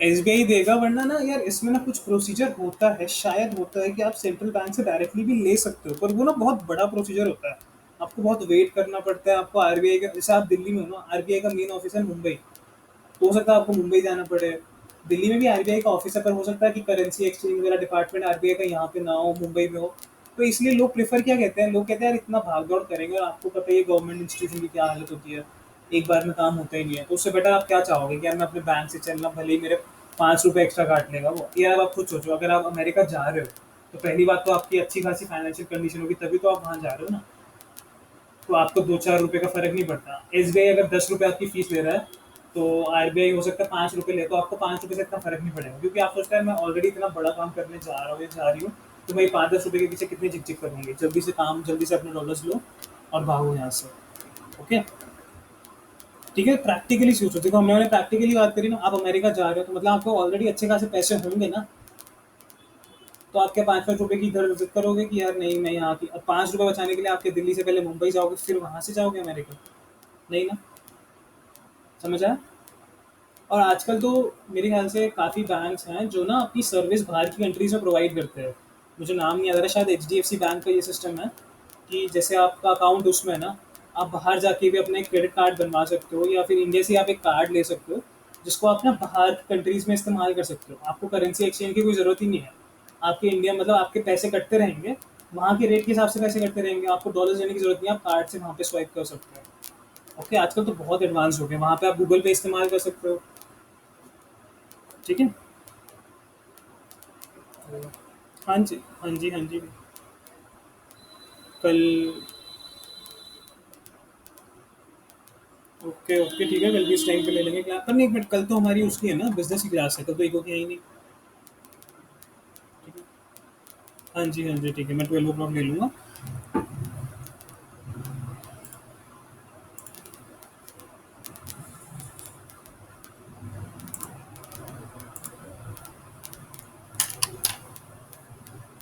एसबीआई देगा, वरना ना यार इसमें ना कुछ प्रोसीजर होता है, शायद होता है कि आप सेंट्रल बैंक से डायरेक्टली भी ले सकते हो, पर वो ना बहुत बड़ा प्रोसीजर होता है। आपको बहुत वेट करना पड़ता है, आपको आरबीआई का, जैसे आप दिल्ली में हो ना, आरबीआई का मेन ऑफिस है मुंबई, तो हो सकता है आपको मुंबई जाना पड़े। दिल्ली में भी आरबीआई का ऑफिस है, पर हो सकता है कि करेंसी एक्सचेंज वगैरह डिपार्टमेंट आरबीआई का यहाँ पे ना हो, मुंबई में हो। तो इसलिए लोग प्रेफर क्या कहते हैं, लोग कहते हैं यार इतना भाग दौड़ करेंगे, और आपको पता ही है गवर्नमेंट इंस्टीट्यूशन की क्या हालत होती है, एक बार में काम होता ही नहीं है। तो उससे बेटर आप क्या चाहोगे कि यार मैं अपने बैंक से चलना, भले ही मेरे 5 रुपए एक्स्ट्रा काट लेगा वो। यार आप खुद सोचो, अगर आप अमेरिका जा रहे हो तो पहली बात तो आपकी अच्छी खासी फाइनेंशियल कंडीशन होगी, तभी तो आप वहाँ जा रहे हो ना। तो आपको 2-4 रुपए का फर्क नहीं पड़ता। एसबीआई अगर 10 रुपए आपकी फीस ले रहा है, तो आरबीआई हो सकता है 5 रुपए ले, तो आपको 5 रुपए से इतना फर्क नहीं पड़ेगा, क्योंकि आप सोचते हैं मैं ऑलरेडी इतना बड़ा काम करने जा रहा हूँ या जा रही हूँ, तो मैं 5-10 रुपए के पीछे कितनी झिकझिक करूंगी। जल्दी से काम, जल्दी से अपने डॉलर्स लो और भागो यहाँ से। ओके, ठीक है। प्रैक्टिकली सोचो, देखो हमने प्रैक्टिकली बात करी ना, आप अमेरिका जा रहे हो तो मतलब आपको ऑलरेडी अच्छे खासे पैसे होंगे ना। तो आप क्या 5-5 रुपए की इधर विजिट करोगे कि यार नहीं मैं यहाँ की, अब 5 रुपए बचाने के लिए आपके दिल्ली से पहले मुंबई जाओगे, फिर वहां से जाओगे अमेरिका? नहीं ना। समझ आया? और आजकल तो मेरे ख्याल से काफ़ी बैंक्स हैं जो ना अपनी सर्विस बाहर की कंट्रीज में प्रोवाइड करते हैं। मुझे नाम नहीं याद आ रहा, शायद H D F C bank का ये सिस्टम है कि जैसे आपका अकाउंट उसमें है ना, आप बाहर जाके भी अपना एक क्रेडिट कार्ड बनवा सकते हो, या फिर इंडिया से आप एक कार्ड ले सकते हो जिसको आप ना बाहर की कंट्रीज में इस्तेमाल कर सकते हो। आपको करेंसी एक्सचेंज की कोई ज़रूरत ही नहीं है। आपके इंडिया मतलब आपके पैसे कटते रहेंगे, वहाँ के रेट के हिसाब से पैसे कटते रहेंगे, आपको डॉलर्स देने की जरूरत नहीं है, आप कार्ड से वहाँ पे स्वाइप कर सकते हो। ओके, आजकल तो बहुत एडवांस हो गए, वहाँ पे आप गूगल पे इस्तेमाल कर सकते हो। ठीक है। हाँ जी, हाँ जी, हाँ जी। कल। ओके ओके, ठीक है, कल भी इस टाइम पे ले लेंगे क्लास। पर नहीं, बट कल तो हमारी उसकी है ना, बिजनेस की क्लास है, कल तो एक होती है ही नहीं। ठीक है। हाँ जी हाँ जी, ठीक है, मैं 12 o'clock ले लूँगा।